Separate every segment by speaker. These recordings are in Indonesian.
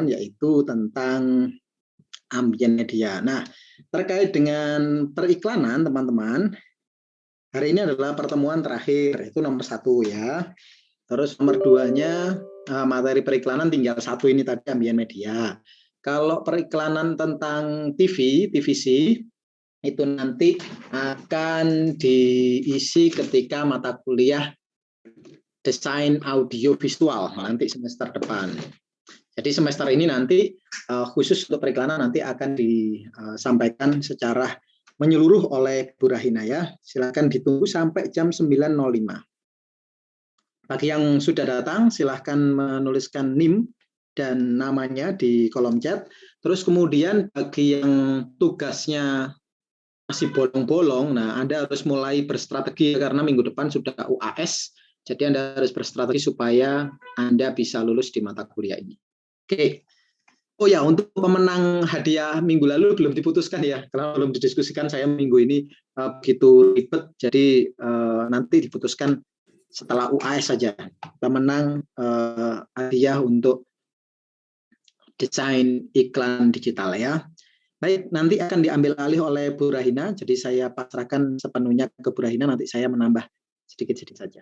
Speaker 1: yaitu tentang ambien media. Nah, terkait dengan periklanan, teman-teman, hari ini adalah pertemuan terakhir, itu nomor 1 ya. Terus nomor 2-nya materi periklanan tinggal 1 ini tadi, ambien media. Kalau periklanan tentang TV, TVC, itu nanti akan diisi ketika mata kuliah desain audio visual nanti semester depan. Jadi semester ini nanti khusus untuk periklanan nanti akan disampaikan secara menyeluruh oleh Bu Rahina ya. Silakan ditunggu sampai jam 9.05. Bagi yang sudah datang silahkan menuliskan NIM dan namanya di kolom chat. Terus kemudian bagi yang tugasnya masih bolong-bolong, nah Anda harus mulai berstrategi karena minggu depan sudah UAS. Jadi Anda harus berstrategi supaya Anda bisa lulus di mata kuliah ini. Oke. Oh ya, untuk pemenang hadiah minggu lalu belum diputuskan ya, karena belum didiskusikan saya minggu ini begitu ribet, jadi nanti diputuskan setelah UAS saja. Pemenang hadiah untuk desain iklan digital ya. Baik, nanti akan diambil alih oleh Bu Rahina, jadi saya pasrahkan sepenuhnya ke Bu Rahina, nanti saya menambah sedikit-sedikit saja.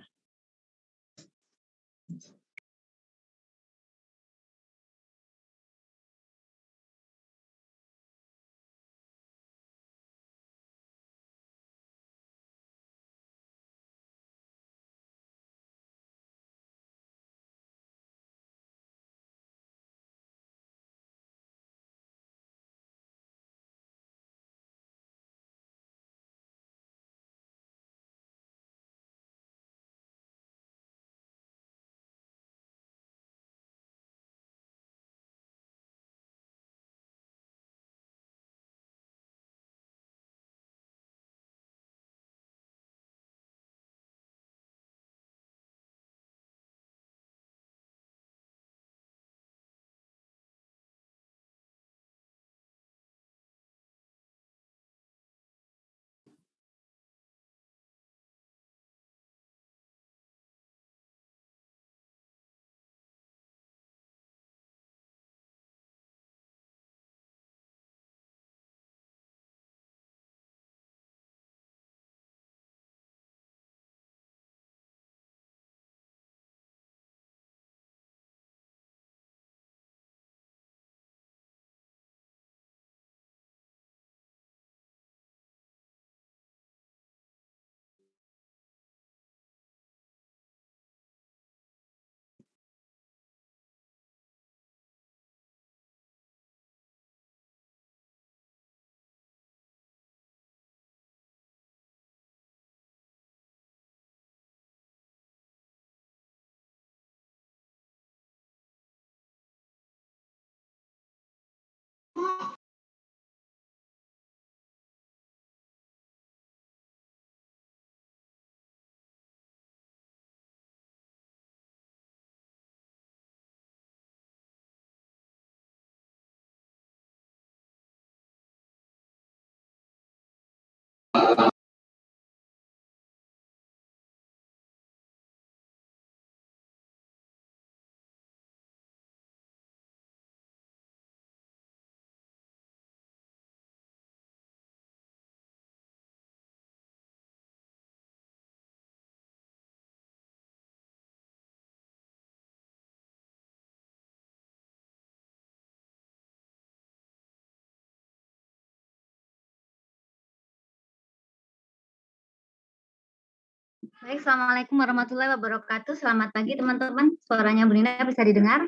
Speaker 2: Baik, Assalamualaikum warahmatullahi wabarakatuh. Selamat pagi teman-teman. Suaranya Bu Nina bisa didengar?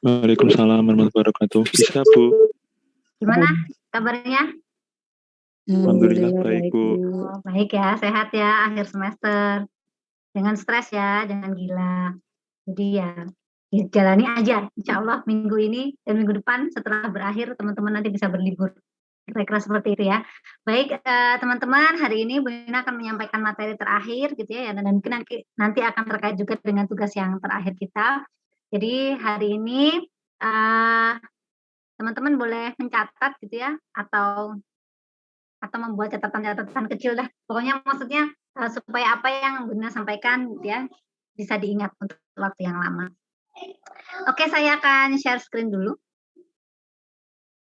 Speaker 3: Waalaikumsalam warahmatullahi wabarakatuh. Bisa, Bu.
Speaker 2: Gimana kabarnya?
Speaker 3: Alhamdulillah baik, Bu.
Speaker 2: Oh, baik ya, sehat ya akhir semester. Jangan stres ya, jangan gila. Jadi ya jalani aja. Insya Allah minggu ini dan minggu depan setelah berakhir teman-teman nanti bisa berlibur. Kira-kira seperti itu ya. Baik teman-teman, hari ini Bu Nina akan menyampaikan materi terakhir gitu ya, dan mungkin nanti akan terkait juga dengan tugas yang terakhir kita. Jadi hari ini teman-teman boleh mencatat gitu ya, atau membuat catatan-catatan kecil dah. Pokoknya maksudnya supaya apa yang Bu Nina sampaikan gitu ya bisa diingat untuk waktu yang lama. Oke, saya akan share screen dulu.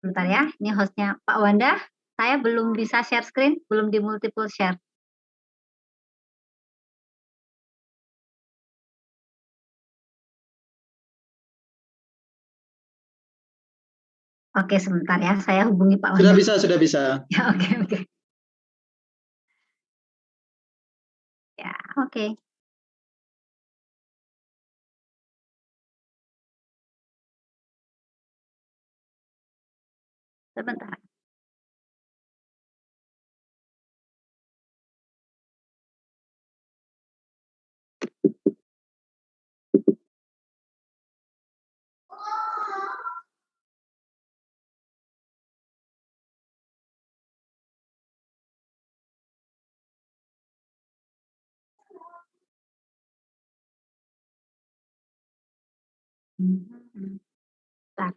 Speaker 2: Sebentar ya, ini hostnya Pak Wanda. Saya belum bisa share screen, belum di multiple share. Oke, sebentar ya, saya hubungi Pak Wanda.
Speaker 1: Sudah bisa.
Speaker 2: Ya, oke. Ya, oke. Sebentar. Bentar.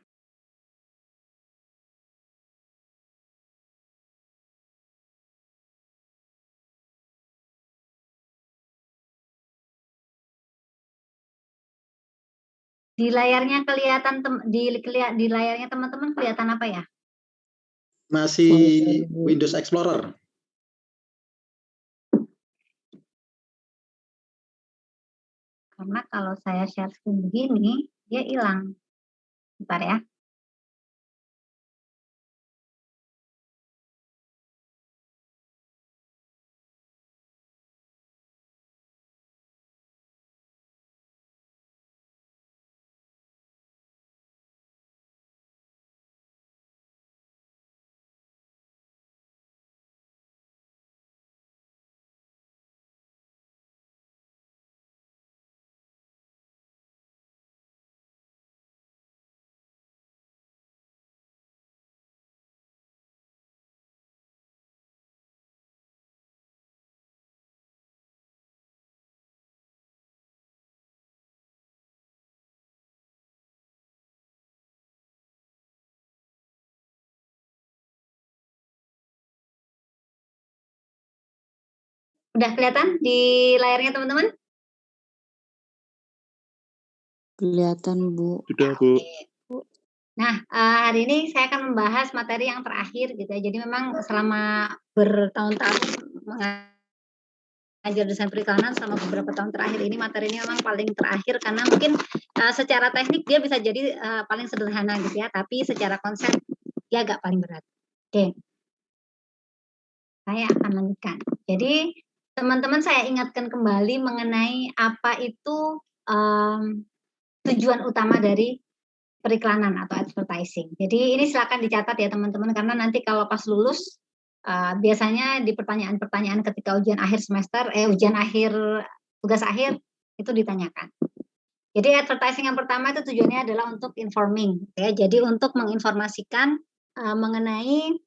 Speaker 2: Di layarnya kelihatan di layarnya teman-teman kelihatan apa ya?
Speaker 1: Masih Windows Explorer.
Speaker 2: Karena kalau saya share screen begini, dia hilang. Bentar ya. Udah kelihatan di layarnya teman-teman?
Speaker 4: Kelihatan, Bu.
Speaker 3: Sudah, Bu.
Speaker 2: Nah, hari ini saya akan membahas materi yang terakhir gitu ya. Jadi memang selama bertahun-tahun mengajar desain periklanan selama beberapa tahun terakhir ini materi ini memang paling terakhir karena mungkin secara teknik dia bisa jadi paling sederhana gitu ya, tapi secara konsep dia agak paling berat. Oke. Saya akan lanjutkan. Jadi teman-teman saya ingatkan kembali mengenai apa itu tujuan utama dari periklanan atau advertising. Jadi ini silakan dicatat ya teman-teman karena nanti kalau pas lulus biasanya di pertanyaan-pertanyaan ketika ujian akhir semester, ujian akhir tugas akhir itu ditanyakan. Jadi advertising yang pertama itu tujuannya adalah untuk informing, ya. Jadi untuk menginformasikan mengenai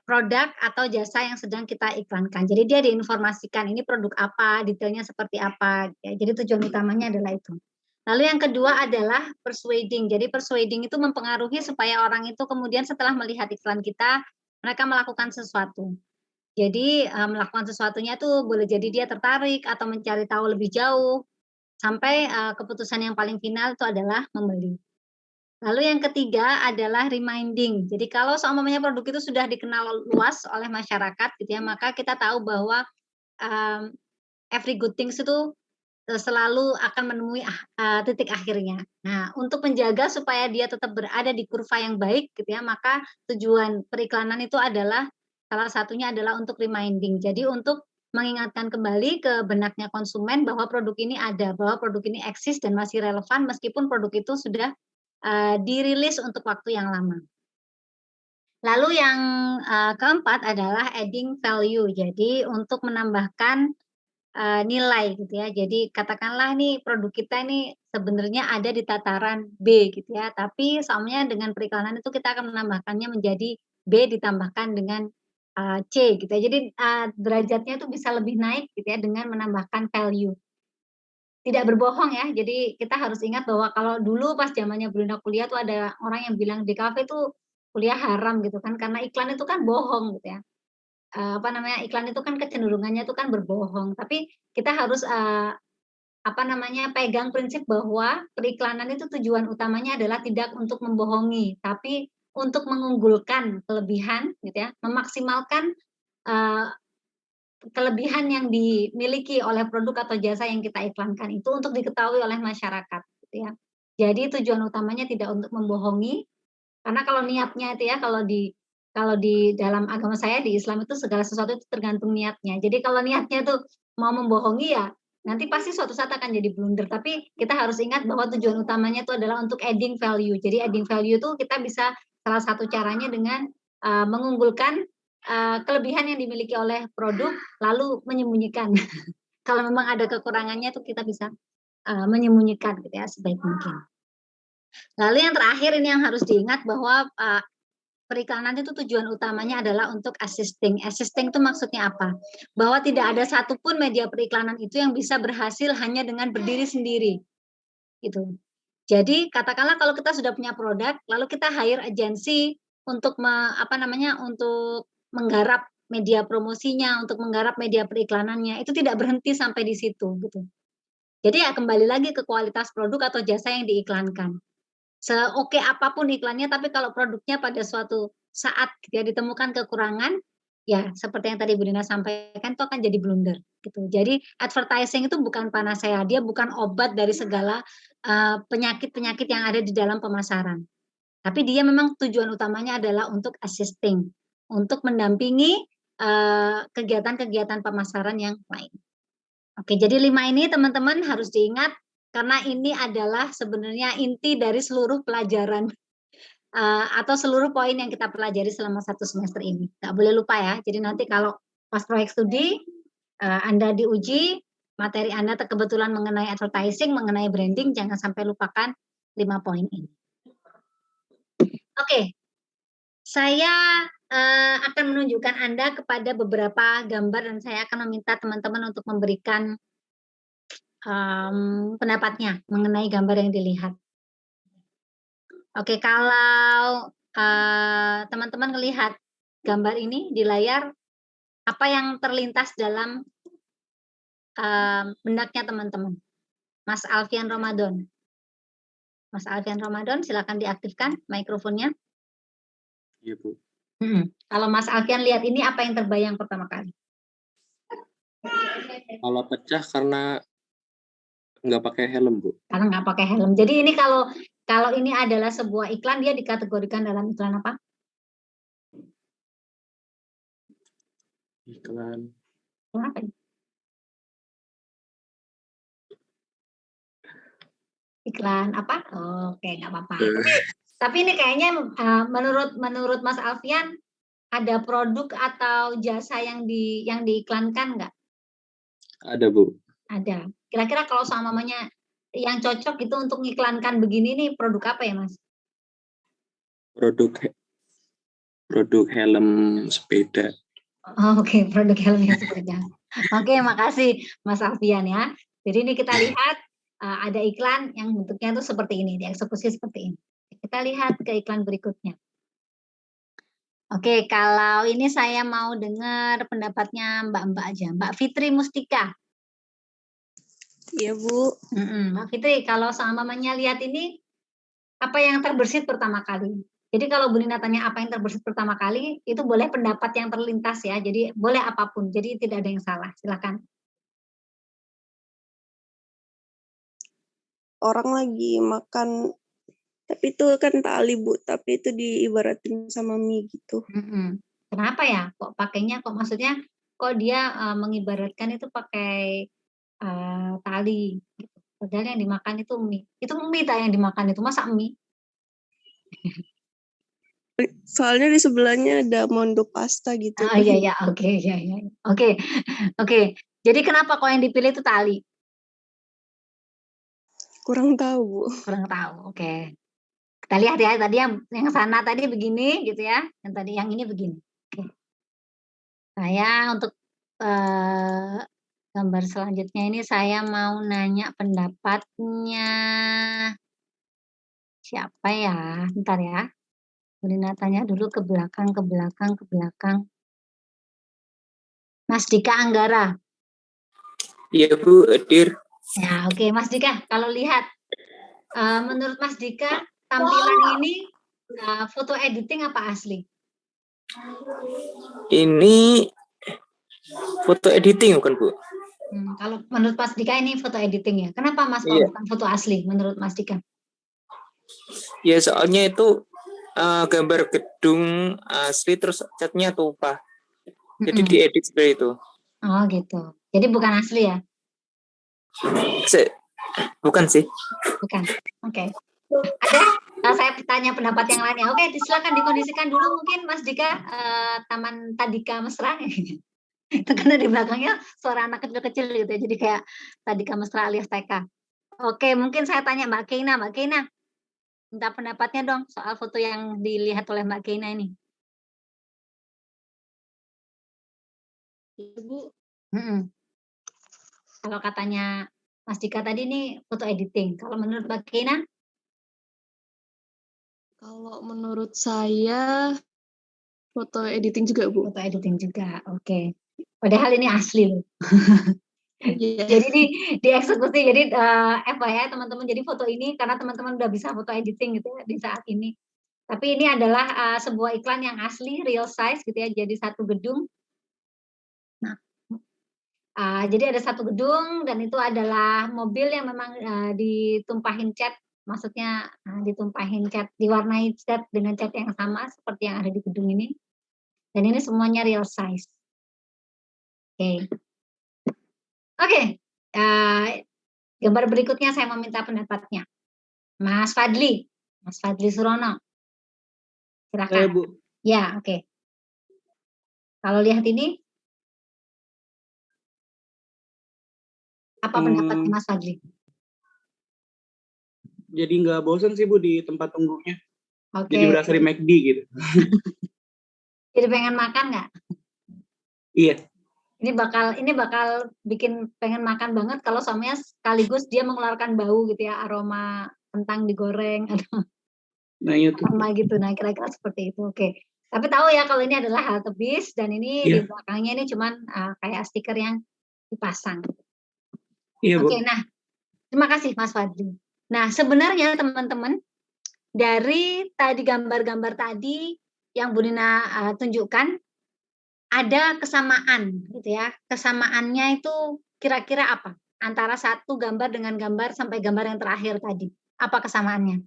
Speaker 2: produk atau jasa yang sedang kita iklankan. Jadi dia diinformasikan ini produk apa, detailnya seperti apa. Ya. Jadi tujuan utamanya adalah itu. Lalu yang kedua adalah persuading. Jadi persuading itu mempengaruhi supaya orang itu kemudian setelah melihat iklan kita, mereka melakukan sesuatu. Jadi melakukan sesuatunya tuh boleh jadi dia tertarik atau mencari tahu lebih jauh, sampai keputusan yang paling final itu adalah membeli. Lalu yang ketiga adalah reminding. Jadi kalau seumpamanya produk itu sudah dikenal luas oleh masyarakat gitu ya, maka kita tahu bahwa every good things itu selalu akan menemui titik akhirnya. Nah, untuk menjaga supaya dia tetap berada di kurva yang baik gitu ya, maka tujuan periklanan itu adalah salah satunya adalah untuk reminding. Jadi untuk mengingatkan kembali ke benaknya konsumen bahwa produk ini ada, bahwa produk ini eksis dan masih relevan meskipun produk itu sudah dirilis untuk waktu yang lama. Lalu yang keempat adalah adding value. Jadi untuk menambahkan nilai gitu ya. Jadi katakanlah nih produk kita ini sebenarnya ada di tataran B gitu ya, tapi soalnya dengan periklanan itu kita akan menambahkannya menjadi B ditambahkan dengan C gitu ya. Jadi derajatnya itu bisa lebih naik gitu ya dengan menambahkan value. Tidak berbohong ya, jadi kita harus ingat bahwa kalau dulu pas zamannya Brenda kuliah tuh ada orang yang bilang di kafe tuh kuliah haram gitu kan, karena iklan itu kan bohong gitu ya. Apa namanya, iklan itu kan kecenderungannya itu kan berbohong, tapi kita harus pegang prinsip bahwa periklanan itu tujuan utamanya adalah tidak untuk membohongi, tapi untuk mengunggulkan kelebihan, gitu ya, memaksimalkan kelebihan yang dimiliki oleh produk atau jasa yang kita iklankan itu untuk diketahui oleh masyarakat, gitu ya. Jadi tujuan utamanya tidak untuk membohongi, karena kalau niatnya itu ya, kalau di dalam agama saya di Islam itu segala sesuatu itu tergantung niatnya. Jadi kalau niatnya tuh mau membohongi ya nanti pasti suatu saat akan jadi blunder. Tapi kita harus ingat bahwa tujuan utamanya itu adalah untuk adding value. Jadi adding value itu kita bisa salah satu caranya dengan mengunggulkan kelebihan yang dimiliki oleh produk lalu menyembunyikan. Kalau memang ada kekurangannya itu kita bisa menyembunyikan gitu ya sebaik mungkin. Lalu yang terakhir ini yang harus diingat bahwa periklanan itu tujuan utamanya adalah untuk assisting. Assisting itu maksudnya apa? Bahwa tidak ada satupun media periklanan itu yang bisa berhasil hanya dengan berdiri sendiri. Gitu. Jadi katakanlah kalau kita sudah punya produk, lalu kita hire agensi untuk untuk menggarap media promosinya, untuk menggarap media periklanannya, itu tidak berhenti sampai di situ gitu. Jadi ya kembali lagi ke kualitas produk atau jasa yang diiklankan. Seoke apapun iklannya, tapi kalau produknya pada suatu saat ya ditemukan kekurangan, ya seperti yang tadi Bu Dina sampaikan itu akan jadi blunder gitu. Jadi advertising itu bukan panacea, dia bukan obat dari segala penyakit-penyakit yang ada di dalam pemasaran. Tapi dia memang tujuan utamanya adalah untuk assisting, untuk mendampingi kegiatan-kegiatan pemasaran yang lain. Oke, jadi 5 ini teman-teman harus diingat karena ini adalah sebenarnya inti dari seluruh pelajaran atau seluruh poin yang kita pelajari selama 1 semester ini. Nggak boleh lupa ya. Jadi nanti kalau pas proyek studi Anda diuji, materi Anda kebetulan mengenai advertising, mengenai branding, jangan sampai lupakan 5 poin ini. Oke, saya akan menunjukkan Anda kepada beberapa gambar dan saya akan meminta teman-teman untuk memberikan pendapatnya mengenai gambar yang dilihat. Oke, kalau teman-teman melihat gambar ini di layar, apa yang terlintas dalam benaknya teman-teman? Mas Alfian Ramadan. Mas Alfian Ramadan, silakan diaktifkan mikrofonnya.
Speaker 5: Iya, Bu.
Speaker 2: Kalau Mas Alfian lihat ini, apa yang terbayang pertama kali?
Speaker 5: Kalau pecah karena nggak pakai helm, Bu.
Speaker 2: Karena nggak pakai helm. Jadi ini kalau ini adalah sebuah iklan, dia dikategorikan dalam iklan apa?
Speaker 5: Iklan.
Speaker 2: Apa? Iklan apa? Oke, nggak apa-apa. Tapi ini kayaknya menurut Mas Alfian ada produk atau jasa yang diiklankan nggak?
Speaker 5: Ada, Bu.
Speaker 2: Ada. Kira-kira kalau mamanya yang cocok itu untuk mengiklankan begini nih produk apa ya, Mas?
Speaker 5: Produk helm sepeda.
Speaker 2: Oh, Oke, produk helm sepeda. Oke, makasih Mas Alfian ya. Jadi ini kita lihat ada iklan yang bentuknya itu seperti ini, dieksekusi seperti ini. Kita lihat ke iklan berikutnya. Oke, kalau ini saya mau dengar pendapatnya Mbak-mbak aja. Mbak Fitri Mustika.
Speaker 6: Iya, Bu.
Speaker 2: Mbak Fitri, kalau mamanya lihat ini, apa yang terbersit pertama kali? Jadi kalau Bu Nina tanya apa yang terbersit pertama kali, itu boleh pendapat yang terlintas ya. Jadi boleh apapun, jadi tidak ada yang salah. Silakan.
Speaker 6: Orang lagi makan, tapi itu kan tali, Bu. Tapi itu diibaratin sama mie gitu.
Speaker 2: Kenapa ya? Kok pakainya, maksudnya kok dia mengibaratkan itu pakai tali gitu. Padahal yang dimakan itu mie. Itu mie tak yang dimakan itu, masa mie?
Speaker 6: Soalnya di sebelahnya ada mondo pasta gitu.
Speaker 2: Iya, oke, iya. Oke. Jadi kenapa kok yang dipilih itu tali?
Speaker 6: Kurang tahu, Bu.
Speaker 2: Kurang tahu, oke. Kita lihat ya, tadi yang sana tadi begini gitu ya, yang ini begini. Oke. Saya untuk gambar selanjutnya ini saya mau nanya pendapatnya siapa ya? Bentar ya. Bu Nina tanya dulu ke belakang. Mas Dika Anggara.
Speaker 7: Iya, Bu, hadir.
Speaker 2: Ya, oke, Mas Dika, kalau lihat menurut Mas Dika tampilan ini foto editing apa asli?
Speaker 5: Ini foto editing bukan, Bu?
Speaker 2: Kalau menurut Mas Dika ini foto editing ya. Kenapa Mas kok
Speaker 5: Iya.
Speaker 2: bukan foto asli menurut Mas Dika?
Speaker 5: Ya soalnya itu gambar gedung asli terus catnya tumpah. Jadi diedit seperti itu.
Speaker 2: Oh gitu. Jadi bukan asli ya?
Speaker 5: Bukan sih.
Speaker 2: Bukan. Oke. Ada? Saya tanya pendapat yang lainnya. Oke, silakan dikondisikan dulu mungkin Mas Dika Taman Tadika Mesra. Itu karena di belakangnya suara anak kecil-kecil gitu ya. Jadi kayak Tadika Mesra alias TK. Oke, mungkin saya tanya Mbak Keina. Mbak Keina, minta pendapatnya dong soal foto yang dilihat oleh Mbak Keina ini. Ibu. Kalau katanya Mas Dika tadi ini foto editing. Kalau menurut Mbak Keina?
Speaker 7: Kalau menurut saya foto editing juga, Bu.
Speaker 2: Foto editing juga, oke. Padahal ini asli loh.
Speaker 7: Iya.
Speaker 2: Jadi dieksekusi. Jadi FYI teman-teman, jadi foto ini karena teman-teman udah bisa foto editing gitu ya di saat ini. Tapi ini adalah sebuah iklan yang asli, real size gitu ya. Jadi satu gedung. Nah, jadi ada satu gedung dan itu adalah mobil yang memang ditumpahin cat, maksudnya ditumpahin cat, diwarnai cat dengan cat yang sama seperti yang ada di gedung ini. Dan ini semuanya real size. Oke. Gambar berikutnya saya meminta pendapatnya. Mas Fadli Surono. Silakan.
Speaker 8: Saya, Bu.
Speaker 2: Ya, oke. Kalau lihat ini, apa pendapatnya Mas Fadli?
Speaker 8: Jadi nggak bosan sih, Bu, di tempat tunggunya.
Speaker 2: Oke.
Speaker 8: Jadi berasa di McD gitu.
Speaker 2: Jadi pengen makan nggak?
Speaker 8: Iya.
Speaker 2: Ini bakal bikin pengen makan banget kalau suaminya sekaligus dia mengeluarkan bau gitu ya, aroma kentang digoreng atau
Speaker 8: Nah, itu.
Speaker 2: aroma gitu. Nah, kira-kira seperti itu. Oke. Tapi tahu ya kalau ini adalah halte bis dan ini di belakangnya ini cuman kayak stiker yang dipasang.
Speaker 8: Iya, Bu.
Speaker 2: Oke, nah terima kasih Mas Fadli. Nah, sebenarnya teman-teman dari tadi gambar-gambar tadi yang Bu Nina tunjukkan ada kesamaan gitu ya. Kesamaannya itu kira-kira apa? Antara satu gambar dengan gambar sampai gambar yang terakhir tadi. Apa kesamaannya?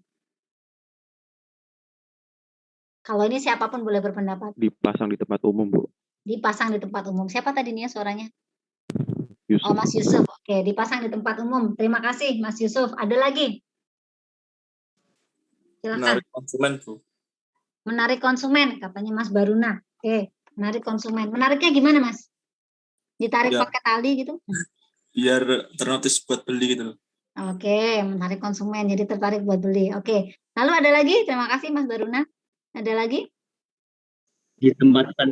Speaker 2: Kalau ini siapapun boleh berpendapat.
Speaker 3: Dipasang di tempat umum, Bu.
Speaker 2: Dipasang di tempat umum. Siapa tadi nih suaranya?
Speaker 3: Yusuf.
Speaker 2: Oh, Mas Yusuf. Oke, dipasang di tempat umum. Terima kasih Mas Yusuf. Ada lagi? Silakan.
Speaker 9: Menarik konsumen, Bu.
Speaker 2: Menarik konsumen, katanya Mas Baruna. Oke, menarik konsumen. Menariknya gimana, Mas? Ditarik pakai tali gitu?
Speaker 9: Biar ternotis buat beli gitu loh.
Speaker 2: Oke, menarik konsumen, jadi tertarik buat beli. Oke, lalu ada lagi? Terima kasih Mas Baruna. Ada lagi?
Speaker 8: Ditempatkan.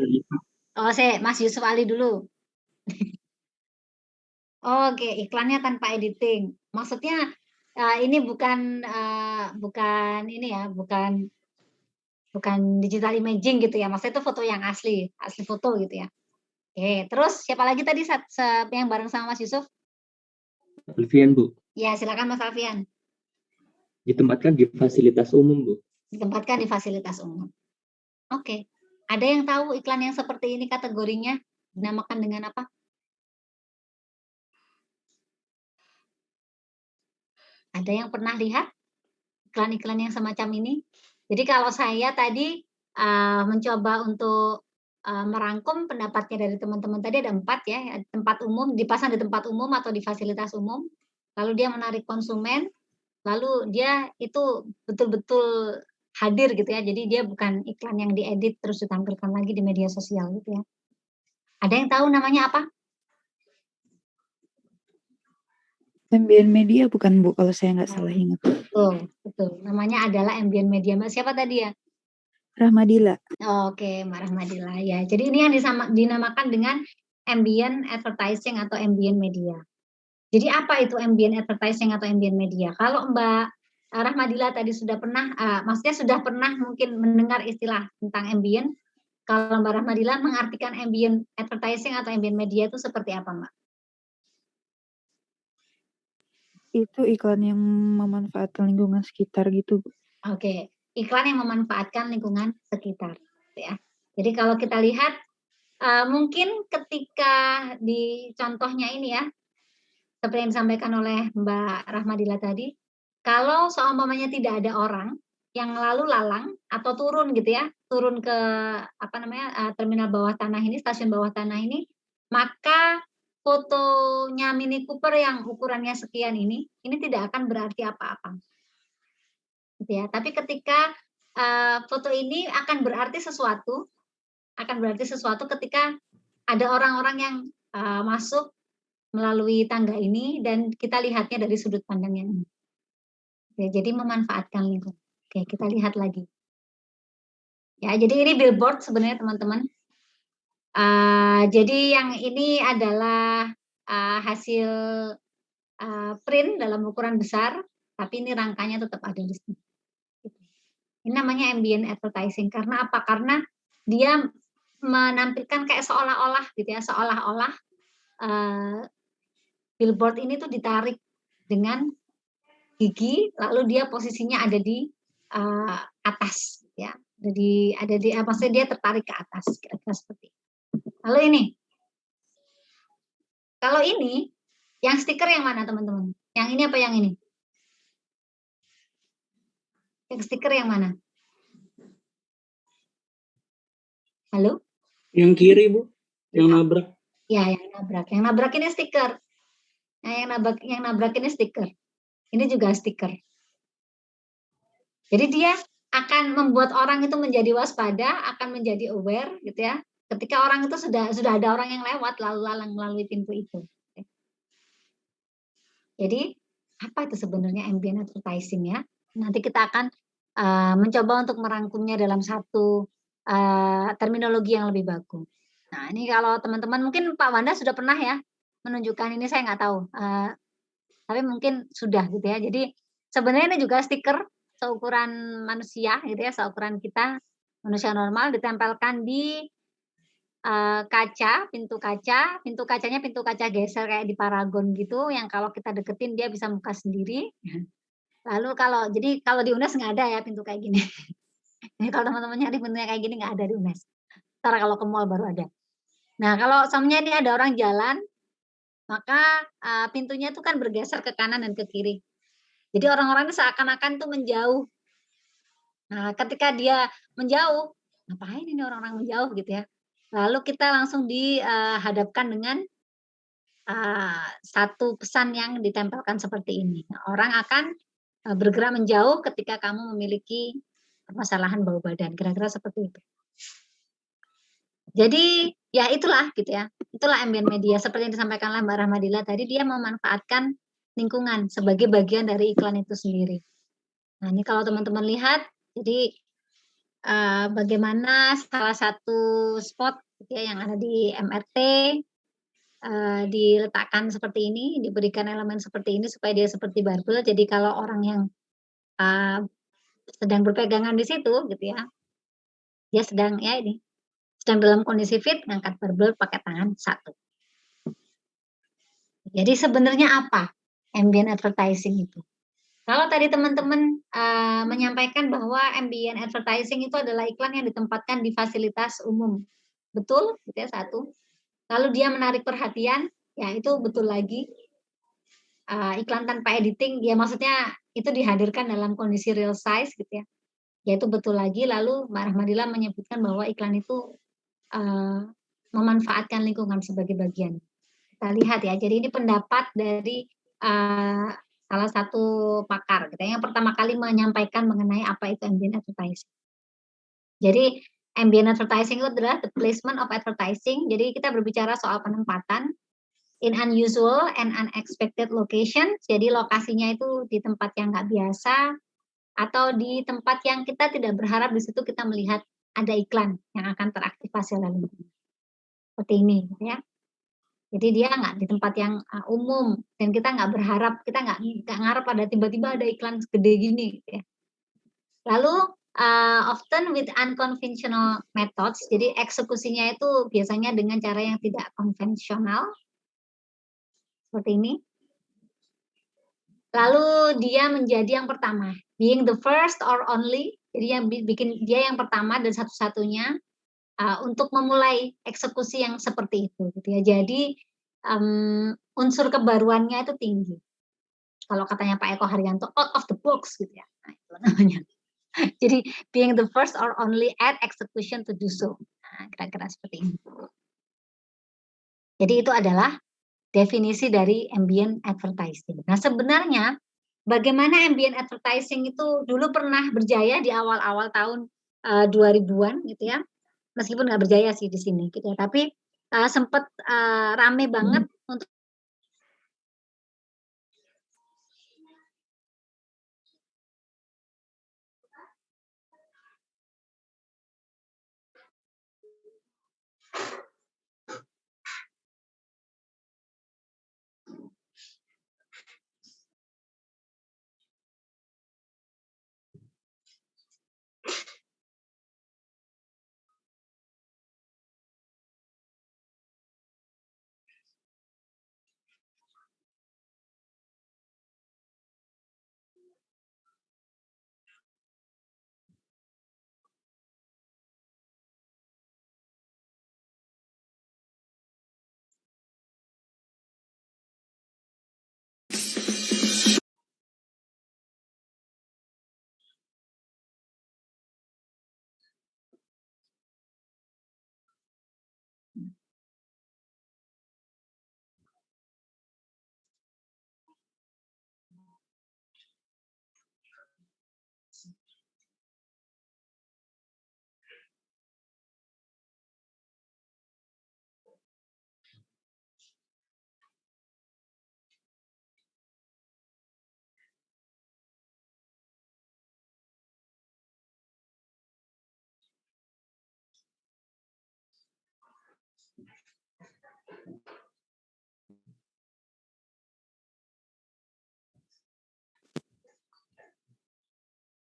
Speaker 2: Oh, Mas Yusuf Ali dulu. Oke, iklannya tanpa editing. Maksudnya ini bukan ini ya, bukan digital imaging gitu ya. Maksudnya itu foto yang asli foto gitu ya. Oke, terus siapa lagi tadi yang bareng sama Mas Yusuf?
Speaker 8: Alfian, Bu.
Speaker 2: Ya, silakan Mas Alfian.
Speaker 8: Ditempatkan di fasilitas umum, Bu.
Speaker 2: Ditempatkan di fasilitas umum. Oke. Ada yang tahu iklan yang seperti ini kategorinya dinamakan dengan apa? Ada yang pernah lihat iklan-iklan yang semacam ini? Jadi kalau saya tadi mencoba untuk merangkum pendapatnya dari teman-teman tadi ada 4 ya, tempat umum, dipasang di tempat umum atau di fasilitas umum, lalu dia menarik konsumen, lalu dia itu betul-betul hadir gitu ya, jadi dia bukan iklan yang diedit terus ditampilkan lagi di media sosial gitu ya. Ada yang tahu namanya apa?
Speaker 4: Ambient media bukan, Bu, kalau saya nggak salah ingat.
Speaker 2: Betul. Namanya adalah ambient media. Mbak siapa tadi ya?
Speaker 4: Rahmadila.
Speaker 2: Oke, Mbak Rahmadila ya. Jadi ini yang dinamakan dengan ambient advertising atau ambient media. Jadi apa itu ambient advertising atau ambient media? Kalau Mbak Rahmadila tadi sudah pernah, maksudnya sudah pernah mungkin mendengar istilah tentang ambient. Kalau Mbak Rahmadila mengartikan ambient advertising atau ambient media itu seperti apa, Mbak?
Speaker 4: Itu iklan yang memanfaatkan lingkungan sekitar gitu, Bu.
Speaker 2: Oke, iklan yang memanfaatkan lingkungan sekitar, ya. Jadi kalau kita lihat mungkin ketika di contohnya ini ya, seperti yang disampaikan oleh Mbak Rahmadila tadi, kalau seumpamanya tidak ada orang yang lalu lalang atau turun gitu ya, turun ke terminal bawah tanah ini, stasiun bawah tanah ini, maka fotonya Mini Cooper yang ukurannya sekian ini tidak akan berarti apa-apa. Gitu ya. Tapi ketika foto ini akan berarti sesuatu ketika ada orang-orang yang masuk melalui tangga ini dan kita lihatnya dari sudut pandang yang ini. Ya, jadi memanfaatkan lingkungan. Oke, kita lihat lagi. Ya, jadi ini billboard sebenarnya teman-teman. Jadi yang ini adalah hasil print dalam ukuran besar, tapi ini rangkanya tetap ada di sini. Ini namanya ambient advertising. Karena apa? Karena dia menampilkan kayak seolah-olah gitu ya, seolah-olah billboard ini tuh ditarik dengan gigi, lalu dia posisinya ada di atas, ya. Maksudnya dia tertarik ke atas, kira-kira seperti itu. Lalu ini, kalau ini, yang stiker yang mana teman-teman? Yang ini apa yang ini? Yang stiker yang mana? Halo?
Speaker 8: Yang kiri, Bu. Yang nabrak.
Speaker 2: Ya, yang nabrak. Yang nabrak ini stiker. Nah, yang nabrak ini stiker. Ini juga stiker. Jadi dia akan membuat orang itu menjadi waspada, akan menjadi aware gitu ya. Ketika orang itu sudah ada orang yang lewat lalu lalang melalui pintu itu. Jadi apa itu sebenarnya ambient advertising ya? Nanti kita akan mencoba untuk merangkumnya dalam satu terminologi yang lebih bagus. Nah ini kalau teman-teman mungkin Pak Wanda sudah pernah ya menunjukkan ini, saya nggak tahu, tapi mungkin sudah gitu ya. Jadi sebenarnya ini juga stiker seukuran manusia gitu ya, seukuran kita manusia normal, ditempelkan di pintu kacanya pintu kaca geser kayak di Paragon gitu, yang kalau kita deketin dia bisa buka sendiri. Lalu kalau di UNES nggak ada ya pintu kayak gini. Jadi kalau teman-teman nyari pintunya kayak gini nggak ada di UNES. Ntar kalau ke mall baru ada. Nah kalau misalnya ini ada orang jalan, maka pintunya itu kan bergeser ke kanan dan ke kiri. Jadi orang-orang ini seakan-akan tuh menjauh. Nah ketika dia menjauh, ngapain ini orang-orang menjauh gitu ya. Lalu kita langsung dihadapkan dengan satu pesan yang ditempelkan seperti ini. Nah, orang akan bergerak menjauh ketika kamu memiliki permasalahan bau badan, kira-kira seperti itu. Jadi ya itulah gitu ya, itulah ambient media seperti yang disampaikan oleh Mbak Rahmadila tadi, dia memanfaatkan lingkungan sebagai bagian dari iklan itu sendiri. Nah ini kalau teman-teman lihat, jadi bagaimana salah satu spot gitu ya, yang ada di MRT diletakkan seperti ini, diberikan elemen seperti ini supaya dia seperti barbel. Jadi kalau orang yang sedang berpegangan di situ gitu ya, dia sedang dalam kondisi fit, ngangkat barbel pakai tangan satu. Jadi sebenarnya apa ambient advertising itu? Kalau tadi teman-teman menyampaikan bahwa ambient advertising itu adalah iklan yang ditempatkan di fasilitas umum, betul? Gitu ya, satu. Lalu dia menarik perhatian, ya itu betul lagi. Iklan tanpa editing, ya maksudnya itu dihadirkan dalam kondisi real size gitu ya. Ya itu betul lagi. Lalu Mbak Rahmadila menyebutkan bahwa iklan itu memanfaatkan lingkungan sebagai bagian. Kita lihat ya, jadi ini pendapat dari salah satu pakar gitu, yang pertama kali menyampaikan mengenai apa itu ambient advertising. Jadi ambient advertising itu adalah the placement of advertising. Jadi kita berbicara soal penempatan in unusual and unexpected location. Jadi lokasinya itu di tempat yang nggak biasa atau di tempat yang kita tidak berharap di situ kita melihat ada iklan yang akan teraktivasi oleh lingkungan. Seperti ini ya. Jadi dia nggak di tempat yang umum dan kita nggak berharap, kita nggak ngarep ada tiba-tiba ada iklan segede gini gitu ya. Lalu often with unconventional methods, jadi eksekusinya itu biasanya dengan cara yang tidak konvensional seperti ini. Lalu dia menjadi yang pertama, being the first or only, jadi yang bikin dia yang pertama dan satu-satunya untuk memulai eksekusi yang seperti itu, gitu ya. Jadi unsur kebaruannya itu tinggi. Kalau katanya Pak Eko Haryanto, out of the box, gitu ya. Nah, itu namanya. Jadi being the first or only at execution to do so. Nah, kira-kira seperti ini. Jadi itu adalah definisi dari ambient advertising. Nah, sebenarnya bagaimana ambient advertising itu dulu pernah berjaya di awal-awal tahun 2000-an gitu ya. Meskipun nggak berjaya sih di sini gitu ya, tapi sempat rame banget untuk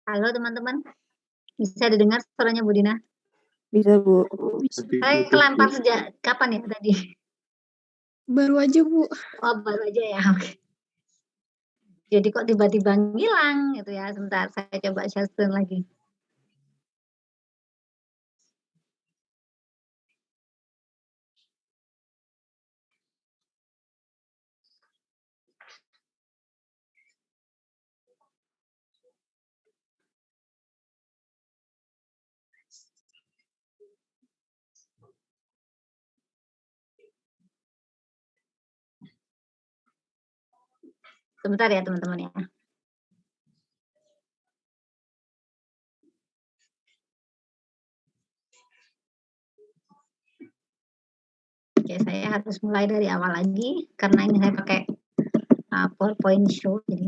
Speaker 2: halo teman-teman, bisa didengar suaranya Bu Dina?
Speaker 4: Bisa, Bu.
Speaker 2: Saya kelempar sejak kapan ya tadi?
Speaker 7: Baru aja, Bu.
Speaker 2: Oh, baru aja ya. Oke. Jadi kok tiba-tiba ngilang gitu ya. Sebentar, saya coba share screen lagi. Sebentar ya teman-teman ya. Oke, saya harus mulai dari awal lagi karena ini saya pakai PowerPoint show. Oke.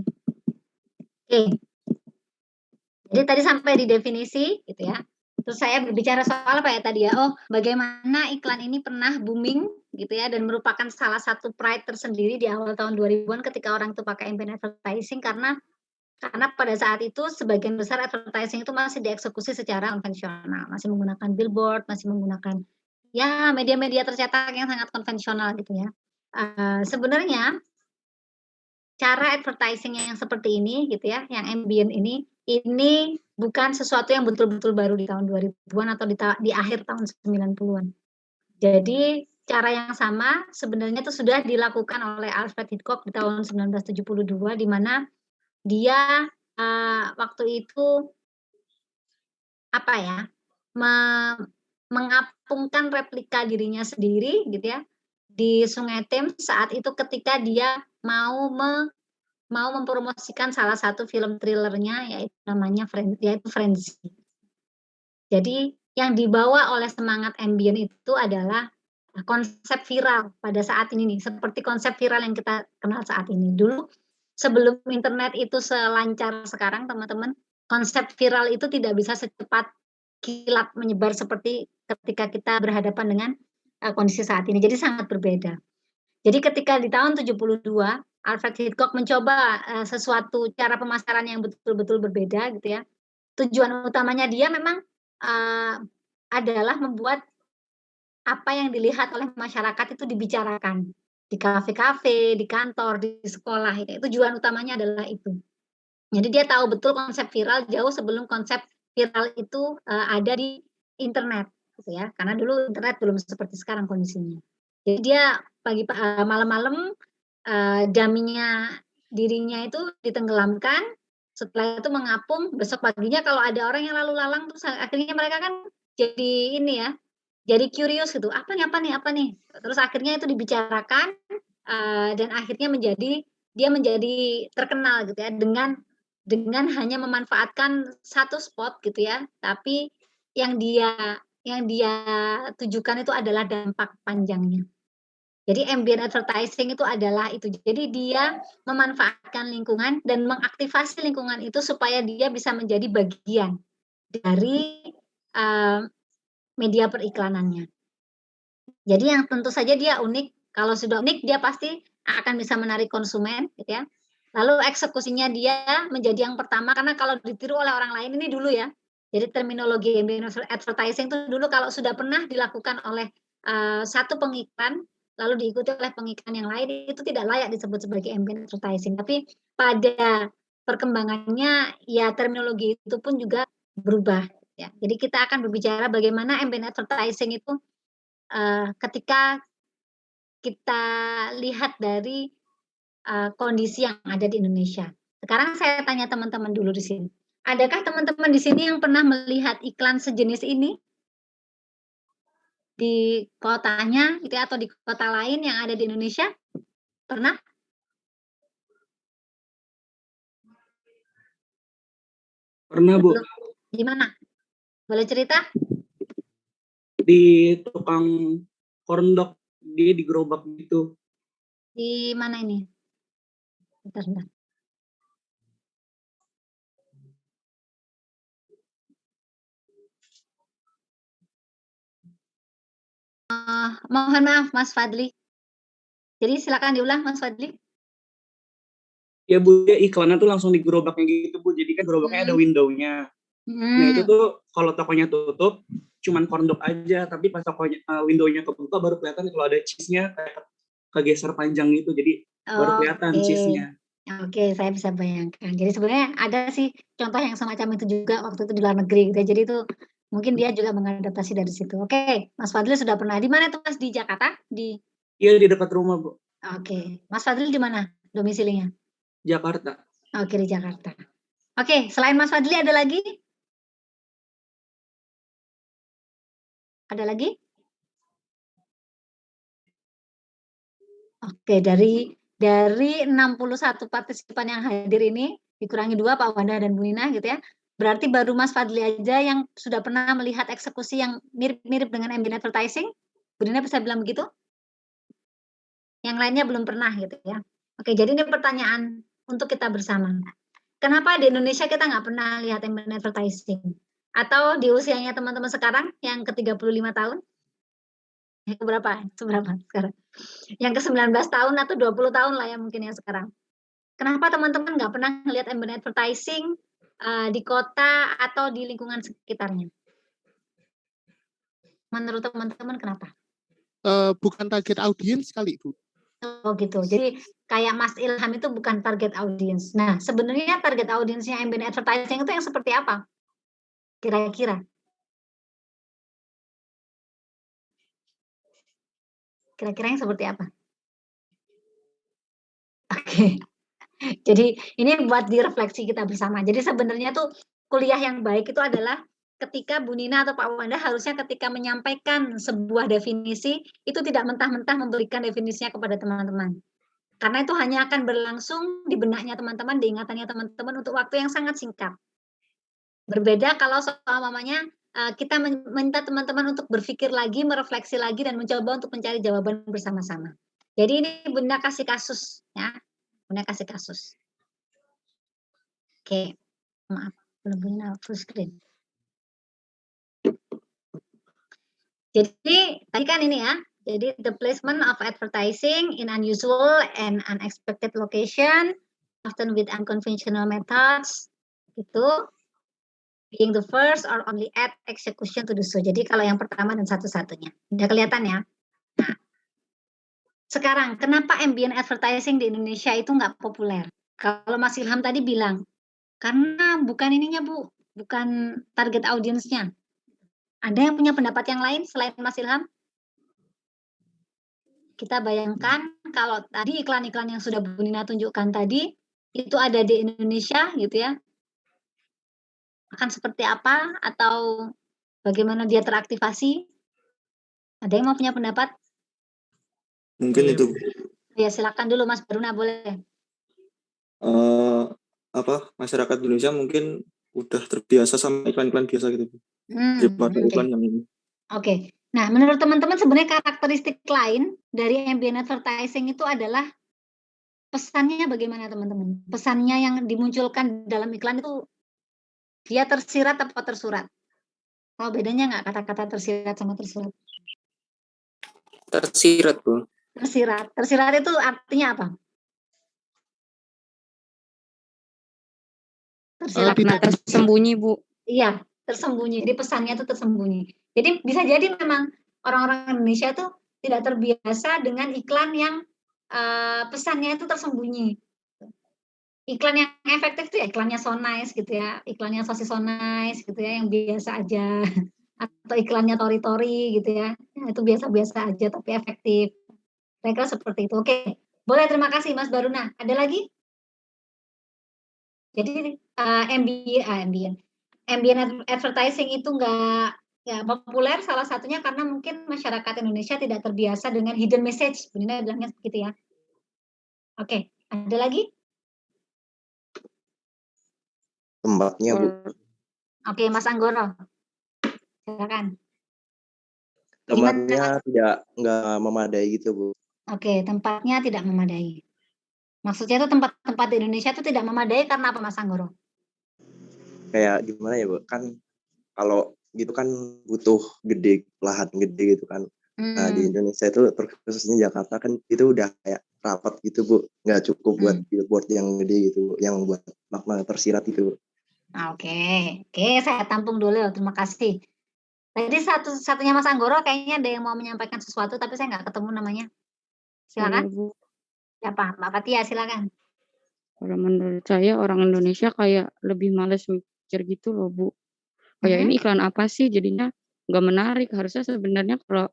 Speaker 2: Jadi tadi sampai di definisi gitu ya. Terus saya berbicara soal apa ya tadi ya? Oh, bagaimana iklan ini pernah booming gitu ya dan merupakan salah satu pride tersendiri di awal tahun 2000-an ketika orang itu pakai ambient advertising karena pada saat itu sebagian besar advertising itu masih dieksekusi secara konvensional, masih menggunakan billboard, masih menggunakan ya media-media tercetak yang sangat konvensional gitu ya. Sebenarnya cara advertising yang seperti ini gitu ya, yang ambient ini bukan sesuatu yang betul-betul baru di tahun 2000-an atau di akhir tahun 90-an. Jadi cara yang sama sebenarnya itu sudah dilakukan oleh Alfred Hitchcock di tahun 1972 di mana dia waktu itu apa ya, mengapungkan replika dirinya sendiri gitu ya di Sungai Thames saat itu ketika dia mau mempromosikan salah satu film thrillernya yaitu namanya Frenzy. Jadi yang dibawa oleh semangat ambient itu adalah konsep viral pada saat ini nih, seperti konsep viral yang kita kenal saat ini. Dulu sebelum internet itu selancar sekarang teman-teman, konsep viral itu tidak bisa secepat kilat menyebar seperti ketika kita berhadapan dengan kondisi saat ini. Jadi sangat berbeda. Jadi ketika di tahun 72 Alfred Hitchcock mencoba sesuatu cara pemasaran yang betul-betul berbeda gitu ya. Tujuan utamanya dia memang adalah membuat apa yang dilihat oleh masyarakat itu dibicarakan. di kafe-kafe, di kantor, di sekolah. Ya. Tujuan utamanya adalah itu. Jadi dia tahu betul konsep viral jauh sebelum konsep viral itu ada di internet, gitu ya. Karena dulu internet belum seperti sekarang kondisinya. Jadi dia malam-malam daminya dirinya itu ditenggelamkan, setelah itu mengapung, besok paginya kalau ada orang yang lalu lalang terus akhirnya mereka kan jadi ini ya, jadi curious gitu, apa nih, terus akhirnya itu dibicarakan dan akhirnya dia menjadi terkenal gitu ya dengan hanya memanfaatkan satu spot gitu ya, tapi yang dia tujukan itu adalah dampak panjangnya. Jadi ambient advertising itu adalah itu. Jadi dia memanfaatkan lingkungan dan mengaktifasi lingkungan itu supaya dia bisa menjadi bagian dari media periklanannya. Jadi yang tentu saja dia unik. Kalau sudah unik dia pasti akan bisa menarik konsumen, gitu ya. Lalu eksekusinya dia menjadi yang pertama karena kalau ditiru oleh orang lain ini dulu ya. Jadi terminologi ambient advertising itu dulu kalau sudah pernah dilakukan oleh satu pengiklan lalu diikuti oleh pengiklan yang lain itu tidak layak disebut sebagai ambient advertising. Tapi pada perkembangannya ya terminologi itu pun juga berubah. Ya. Jadi kita akan berbicara bagaimana ambient advertising itu ketika kita lihat dari kondisi yang ada di Indonesia. Sekarang saya tanya teman-teman dulu di sini. Adakah teman-teman di sini yang pernah melihat iklan sejenis ini di kotanya gitu atau di kota lain yang ada di Indonesia? Pernah?
Speaker 10: Pernah, Bu.
Speaker 2: Di mana? Boleh cerita?
Speaker 10: Di tukang corndog, dia di gerobak gitu.
Speaker 2: Di mana ini? Bentar. Mohon maaf Mas Fadli. Jadi silakan diulang Mas Fadli.
Speaker 10: Ya Bu, ya iklannya tuh langsung di gerobaknya gitu Bu. Jadi kan gerobaknya ada window-nya. Nah itu tuh kalau tokonya tutup, cuman corndog aja. Tapi pas tokonya window-nya kebuka baru kelihatan kalau ada cheese-nya kayak kegeser panjang gitu. Jadi baru kelihatan cheese-nya.
Speaker 2: Oke, saya bisa bayangkan. Jadi sebenarnya ada sih contoh yang semacam itu juga waktu itu di luar negeri. Gitu. Jadi itu mungkin dia juga mengadaptasi dari situ. Oke, Mas Fadli sudah pernah. Di mana tuh Mas? Di Jakarta?
Speaker 10: Iya, di dekat rumah, Bu.
Speaker 2: Oke. Mas Fadli di mana domisilinya?
Speaker 10: Jakarta.
Speaker 2: Oke, di Jakarta. Oke, selain Mas Fadli ada lagi? Ada lagi? Oke, dari 61 partisipan yang hadir ini dikurangi 2 Pak Wanda dan Bu Nina gitu ya. Berarti baru Mas Fadli aja yang sudah pernah melihat eksekusi yang mirip-mirip dengan ambient advertising. Bu Nina bisa bilang begitu? Yang lainnya belum pernah gitu ya. Oke, jadi ini pertanyaan untuk kita bersama. Kenapa di Indonesia kita nggak pernah lihat ambient advertising? Atau di usianya teman-teman sekarang yang ke-35 tahun? Berapa sekarang? Yang ke-19 tahun atau 20 tahun lah ya mungkin ya sekarang. Kenapa teman-teman nggak pernah melihat ambient advertising di kota atau di lingkungan sekitarnya? Menurut teman-teman kenapa?
Speaker 11: Bukan target audiens kali, Bu.
Speaker 2: Oh gitu. Jadi kayak Mas Ilham itu bukan target audiens. Nah, sebenarnya target audiensnya ambient advertising itu yang seperti apa? Kira-kira? Kira-kira yang seperti apa? Oke. Jadi ini buat direfleksi kita bersama. Jadi sebenarnya tuh kuliah yang baik itu adalah ketika Bu Nina atau Pak Wanda harusnya ketika menyampaikan sebuah definisi itu tidak mentah-mentah memberikan definisinya kepada teman-teman. Karena itu hanya akan berlangsung di benaknya teman-teman, di ingatannya teman-teman untuk waktu yang sangat singkat. Berbeda kalau soal mamanya kita minta teman-teman untuk berpikir lagi, merefleksi lagi dan mencoba untuk mencari jawaban bersama-sama. Jadi ini Bunda kasih kasus ya. Bunda kasih kasus. Oke, maaf, belum punya full screen. Jadi, tadi kan ini ya, jadi the placement of advertising in unusual and unexpected location, often with unconventional methods, itu being the first or only at execution to do so. Jadi kalau yang pertama dan satu-satunya. Udah kelihatan ya? Nah, Sekarang, kenapa ambient advertising di Indonesia itu nggak populer? Kalau Mas Ilham tadi bilang, karena bukan ininya Bu, bukan target audiensnya. Ada yang punya pendapat yang lain selain Mas Ilham? Kita bayangkan kalau tadi iklan-iklan yang sudah Bu Nina tunjukkan tadi, itu ada di Indonesia gitu ya, akan seperti apa atau bagaimana dia teraktivasi? Ada yang mau punya pendapat?
Speaker 9: Mungkin itu
Speaker 2: Ya silakan dulu Mas Baruna, boleh.
Speaker 9: masyarakat Indonesia mungkin udah terbiasa sama iklan-iklan biasa gitu, Bu. Daripada
Speaker 2: Oke.
Speaker 9: iklan yang ini.
Speaker 2: Oke. Nah, menurut teman-teman sebenarnya karakteristik lain dari ambient advertising itu adalah pesannya bagaimana teman-teman? Pesannya yang dimunculkan dalam iklan itu dia tersirat atau tersurat? Tahu bedanya nggak kata-kata tersirat sama tersurat?
Speaker 5: Tersirat, Bu.
Speaker 2: Tersirat. Tersirat itu artinya apa? Tersirat.
Speaker 4: Makna tersembunyi, Bu.
Speaker 2: Iya, tersembunyi. Jadi pesannya itu tersembunyi. Jadi bisa jadi memang orang-orang Indonesia itu tidak terbiasa dengan iklan yang pesannya itu tersembunyi. Iklan yang efektif itu ya iklannya So Nice gitu ya, iklannya sosis So Nice gitu ya, yang biasa aja. Atau iklannya Tori-Tori gitu ya, itu biasa-biasa aja tapi efektif. Kira-kira seperti itu. Oke, boleh, terima kasih Mas Baruna. Ada lagi? Jadi ambient advertising itu nggak populer salah satunya karena mungkin masyarakat Indonesia tidak terbiasa dengan hidden message. Benar bilangnya begitu ya. Oke, ada lagi?
Speaker 12: Tempatnya, Bu.
Speaker 2: Oke, Mas Anggoro. Silakan.
Speaker 12: Tempatnya nggak memadai gitu, Bu.
Speaker 2: Oke, tempatnya tidak memadai. Maksudnya itu tempat-tempat di Indonesia itu tidak memadai karena apa, Mas Anggoro?
Speaker 12: Kayak gimana ya, Bu? Kan kalau gitu kan butuh lahan gede gitu kan. Nah, di Indonesia itu khususnya Jakarta kan itu udah kayak rapat gitu, Bu. Nggak cukup buat billboard yang gede gitu, yang buat makna tersirat itu.
Speaker 2: Oke, saya tampung dulu. Terima kasih. Tadi satu-satunya Mas Anggoro kayaknya ada yang mau menyampaikan sesuatu, tapi saya nggak ketemu namanya. Silakan.
Speaker 4: Bu.
Speaker 2: Siapa? Mbak Fatia, silakan.
Speaker 4: Kalau menurut saya orang Indonesia kayak lebih males mikir gitu loh, Bu. Kayak ini iklan apa sih? Jadinya nggak menarik. Harusnya sebenarnya kalau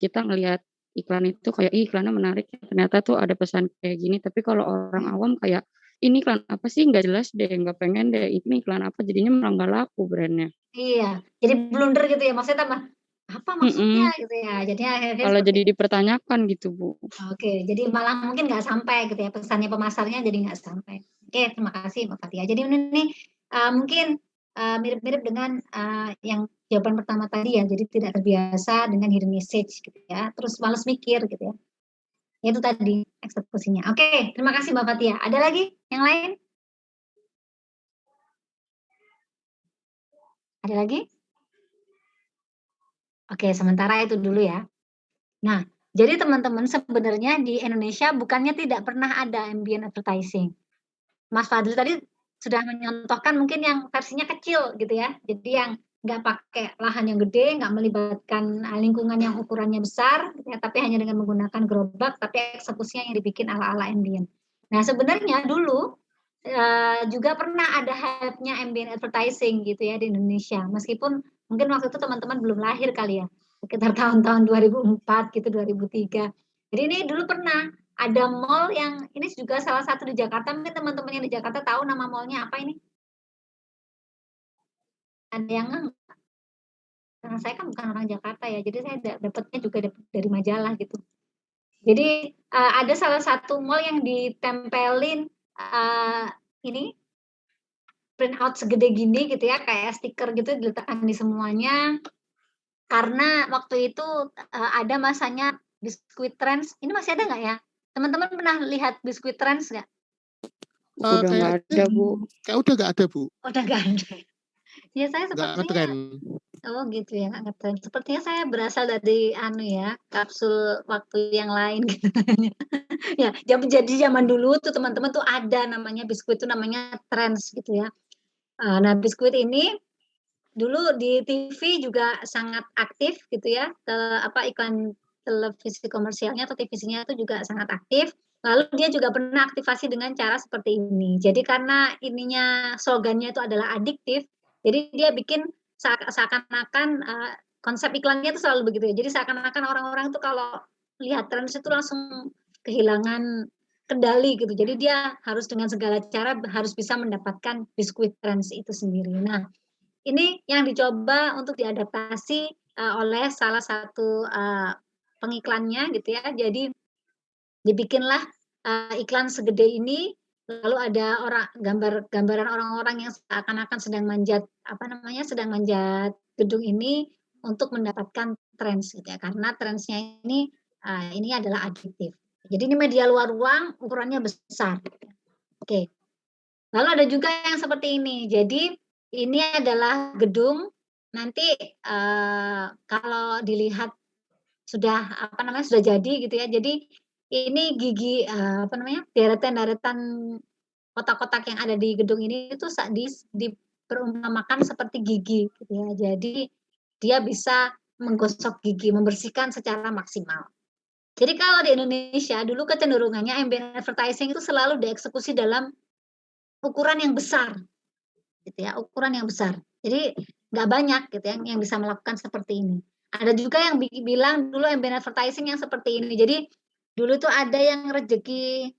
Speaker 4: kita ngelihat iklan itu kayak iklannya menarik, ternyata tuh ada pesan kayak gini. Tapi kalau orang awam kayak ini iklan apa sih? Nggak jelas deh, nggak pengen deh. Ini iklan apa? Jadinya malah nggak laku brandnya.
Speaker 2: Iya, jadi blunder gitu ya. Maksudnya tambah apa maksudnya gitu ya. Jadinya akhirnya
Speaker 4: kalau jadi dipertanyakan gitu, Bu.
Speaker 2: Oke, jadi malah mungkin nggak sampai gitu ya, pesannya pemasarnya jadi nggak sampai. Oke, terima kasih Mbak Fatia. Jadi ini mungkin mirip-mirip dengan yang jawaban pertama tadi ya, jadi tidak terbiasa dengan hidden message gitu ya, terus males mikir gitu ya. Itu tadi eksekusinya. Oke, terima kasih Mbak Fatia. Ada lagi yang lain? Ada lagi? Oke, sementara itu dulu ya. Nah, jadi teman-teman sebenarnya di Indonesia bukannya tidak pernah ada ambient advertising. Mas Fadli tadi sudah menyontohkan mungkin yang versinya kecil gitu ya. Jadi yang nggak pakai lahan yang gede, nggak melibatkan lingkungan yang ukurannya besar, gitu ya, tapi hanya dengan menggunakan gerobak, tapi eksekusinya yang dibikin ala-ala ambient. Nah sebenarnya dulu juga pernah ada hype-nya ambient advertising gitu ya di Indonesia. Meskipun mungkin waktu itu teman-teman belum lahir kali ya, sekitar tahun-tahun 2004 gitu, 2003. Jadi ini dulu pernah ada mall yang ini juga salah satu di Jakarta. Mungkin teman-teman yang di Jakarta tahu nama mallnya apa ini? Ada yang enggak? Karena saya kan bukan orang Jakarta ya, jadi saya dapatnya juga dari majalah gitu. Jadi ada salah satu mall yang ditempelin ini print out segede gini gitu ya, kayak stiker gitu diletakkan di semuanya. Karena waktu itu ada masanya biskuit trends. Ini masih ada nggak ya? Teman-teman pernah lihat biskuit trends nggak?
Speaker 4: Udah nggak ada, Bu.
Speaker 11: Kayak udah nggak ada, Bu.
Speaker 2: Udah nggak ada. Ya saya
Speaker 11: Nggak
Speaker 2: sepertinya.
Speaker 11: ngetren.
Speaker 2: Oh gitu ya, nggak ngetren. Sepertinya saya berasal dari kapsul waktu yang lain gitu. Ya, jadi zaman dulu tuh teman-teman tuh ada namanya biskuit tuh namanya trends gitu ya. Nah biskuit ini dulu di TV juga sangat aktif gitu ya, iklan televisi komersialnya atau TVC-nya itu juga sangat aktif. Lalu dia juga pernah aktivasi dengan cara seperti ini. Jadi karena ininya slogannya itu adalah adiktif, jadi dia bikin seakan-akan konsep iklannya itu selalu begitu ya. Jadi seakan-akan orang-orang itu kalau lihat trends itu langsung kehilangan kendali gitu. Jadi dia harus dengan segala cara harus bisa mendapatkan biskuit trends itu sendiri. Nah, ini yang dicoba untuk diadaptasi oleh salah satu pengiklannya gitu ya. Jadi dibikinlah iklan segede ini, lalu ada gambaran orang-orang yang seakan-akan sedang manjat sedang manjat gedung ini untuk mendapatkan trends gitu ya. Karena trendsnya ini adalah adiktif. Jadi ini media luar ruang ukurannya besar. Oke. Lalu ada juga yang seperti ini. Jadi ini adalah gedung. Nanti kalau dilihat sudah sudah jadi gitu ya. Jadi ini gigi deretan-deretan kotak-kotak yang ada di gedung ini itu diperumpamakan seperti gigi gitu ya. Jadi dia bisa menggosok gigi, membersihkan secara maksimal. Jadi kalau di Indonesia dulu kecenderungannya ambient advertising itu selalu dieksekusi dalam ukuran yang besar, gitu ya, ukuran yang besar. Jadi nggak banyak gitu yang bisa melakukan seperti ini. Ada juga yang bilang dulu ambient advertising yang seperti ini. Jadi dulu tuh ada yang rezeki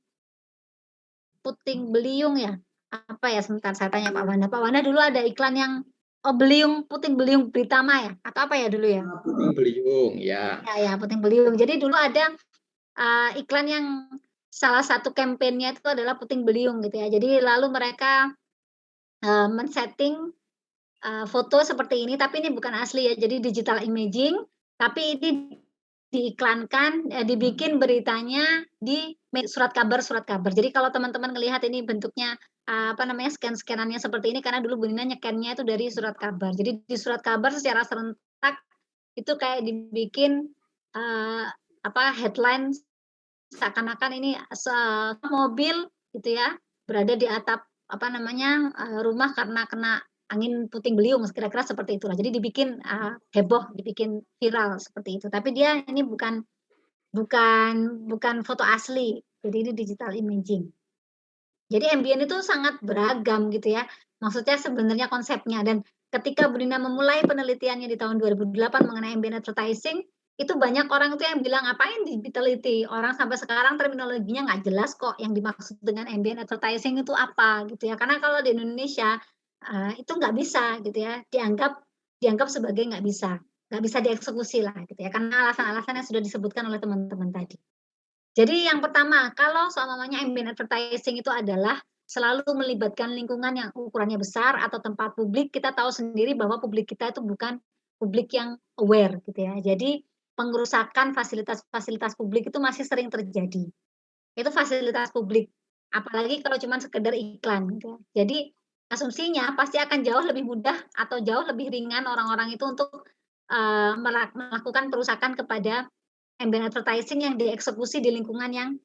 Speaker 2: puting beliung ya. Apa ya, sebentar saya tanya Pak Wanda. Pak Wanda dulu ada iklan yang puting beliung Britama ya? Atau apa ya dulu ya?
Speaker 1: Puting beliung, ya.
Speaker 2: Ya, puting beliung. Jadi dulu ada iklan yang salah satu kampanyenya itu adalah puting beliung gitu ya. Jadi lalu mereka men-setting foto seperti ini, tapi ini bukan asli ya, jadi digital imaging, tapi ini diiklankan, dibikin beritanya di surat kabar. Jadi kalau teman-teman ngelihat ini bentuknya scan-scanannya seperti ini karena dulu Bu Nina nyekennya itu dari surat kabar. Jadi di surat kabar secara serentak itu kayak dibikin headline seakan-akan ini mobil gitu ya berada di atap rumah karena kena angin puting beliung, kira-kira seperti itulah. Jadi dibikin heboh, dibikin viral seperti itu. Tapi dia ini bukan foto asli. Jadi ini digital imaging. Jadi ambient itu sangat beragam gitu ya. Maksudnya sebenarnya konsepnya, dan ketika Bu Nina memulai penelitiannya di tahun 2008 mengenai ambient advertising, itu banyak orang itu yang bilang ngapain diteliti, orang sampai sekarang terminologinya nggak jelas kok yang dimaksud dengan ambient advertising itu apa gitu ya. Karena kalau di Indonesia itu nggak bisa gitu ya, dianggap sebagai nggak bisa dieksekusi lah gitu ya, karena alasan-alasan yang sudah disebutkan oleh teman-teman tadi. Jadi yang pertama, kalau seumpamanya ambient advertising itu adalah selalu melibatkan lingkungan yang ukurannya besar atau tempat publik, kita tahu sendiri bahwa publik kita itu bukan publik yang aware gitu ya. Jadi pengerusakan fasilitas publik itu masih sering terjadi. Itu fasilitas publik, apalagi kalau cuma sekedar iklan gitu ya. Jadi asumsinya pasti akan jauh lebih mudah atau jauh lebih ringan orang-orang itu untuk melakukan perusakan kepada ambient advertising yang dieksekusi di lingkungan yang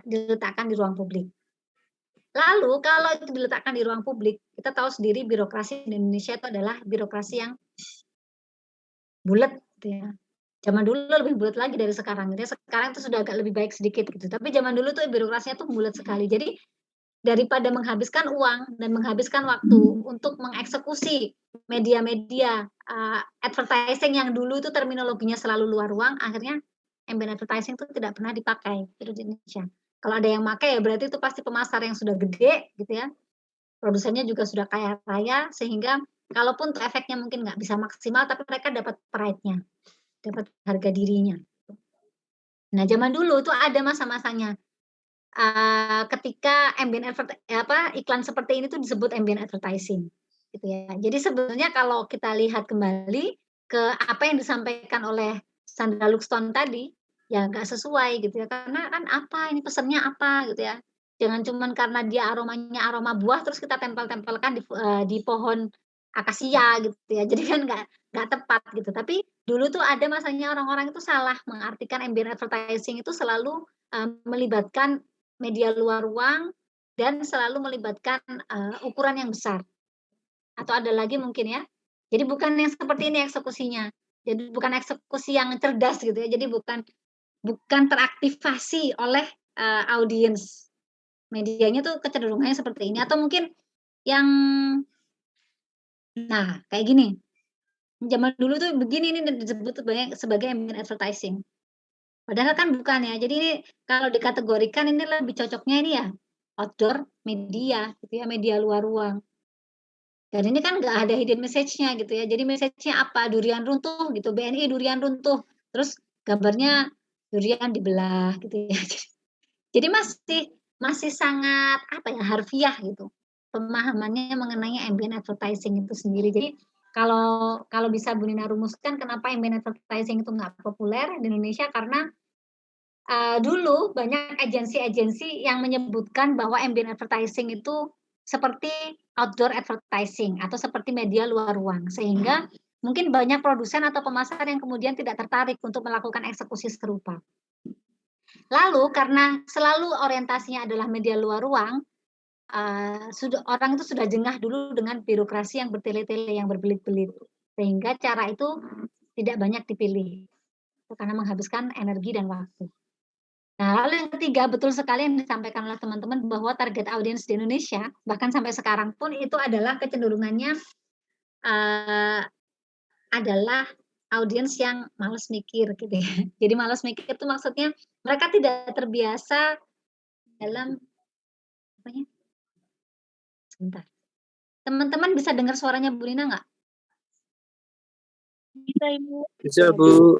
Speaker 2: diletakkan di ruang publik. Lalu kalau itu diletakkan di ruang publik, kita tahu sendiri birokrasi di Indonesia itu adalah birokrasi yang bulat gitu ya. Zaman dulu lebih bulat lagi dari sekarang gitu ya. Sekarang itu sudah agak lebih baik sedikit gitu. Tapi zaman dulu tuh birokrasinya tuh bulat sekali. Jadi daripada menghabiskan uang dan menghabiskan waktu untuk mengeksekusi media-media advertising yang dulu itu terminologinya selalu luar ruang, akhirnya ambient advertising itu tidak pernah dipakai di Indonesia. Kalau ada yang pakai ya berarti itu pasti pemasar yang sudah gede gitu ya. Produsennya juga sudah kaya raya, sehingga kalaupun tuh efeknya mungkin nggak bisa maksimal, tapi mereka dapat pride-nya, dapat harga dirinya. Nah zaman dulu itu ada masa-masanya. Ketika ambient iklan seperti ini tuh disebut ambient advertising gitu ya. Jadi sebenarnya kalau kita lihat kembali ke apa yang disampaikan oleh Sandra Luxton tadi, ya nggak sesuai gitu ya. Karena kan apa ini pesannya apa gitu ya. Jangan cuman karena dia aromanya aroma buah terus kita tempel-tempelkan di pohon akasia gitu ya. Jadi kan nggak tepat gitu. Tapi dulu tuh ada masanya orang-orang itu salah mengartikan ambient advertising itu selalu melibatkan media luar ruang dan selalu melibatkan ukuran yang besar. Atau ada lagi mungkin ya. Jadi bukan yang seperti ini eksekusinya. Jadi bukan eksekusi yang cerdas gitu ya. Jadi bukan teraktivasi oleh audiens. Medianya tuh kecenderungannya seperti ini atau mungkin yang kayak gini. Zaman dulu tuh begini ini disebut sebagai ambient advertising. Padahal kan bukan ya. Jadi ini kalau dikategorikan ini lebih cocoknya ini ya outdoor media gitu ya, media luar ruang. Dan ini kan nggak ada hidden message-nya gitu ya. Jadi message-nya apa? Durian runtuh gitu, BNI durian runtuh. Terus gambarnya durian dibelah gitu ya. Jadi masih sangat harfiah gitu. Pemahamannya mengenai ambient advertising itu sendiri. Jadi kalau bisa Bu Nina rumuskan kenapa ambient advertising itu nggak populer di Indonesia karena dulu banyak agensi-agensi yang menyebutkan bahwa ambient advertising itu seperti outdoor advertising atau seperti media luar ruang. Sehingga mungkin banyak produsen atau pemasar yang kemudian tidak tertarik untuk melakukan eksekusi serupa. Lalu karena selalu orientasinya adalah media luar ruang, orang itu sudah jengah dulu dengan birokrasi yang bertele-tele, yang berbelit-belit. Sehingga cara itu tidak banyak dipilih. Karena menghabiskan energi dan waktu. Nah, lalu yang ketiga, betul sekali yang disampaikan oleh teman-teman bahwa target audiens di Indonesia, bahkan sampai sekarang pun itu adalah kecenderungannya adalah audiens yang malas mikir gitu ya. Jadi malas mikir itu maksudnya mereka tidak terbiasa dalam sebentar. Teman-teman bisa dengar suaranya Bu Nina nggak?
Speaker 6: Bisa Ibu.
Speaker 5: Bisa Bu.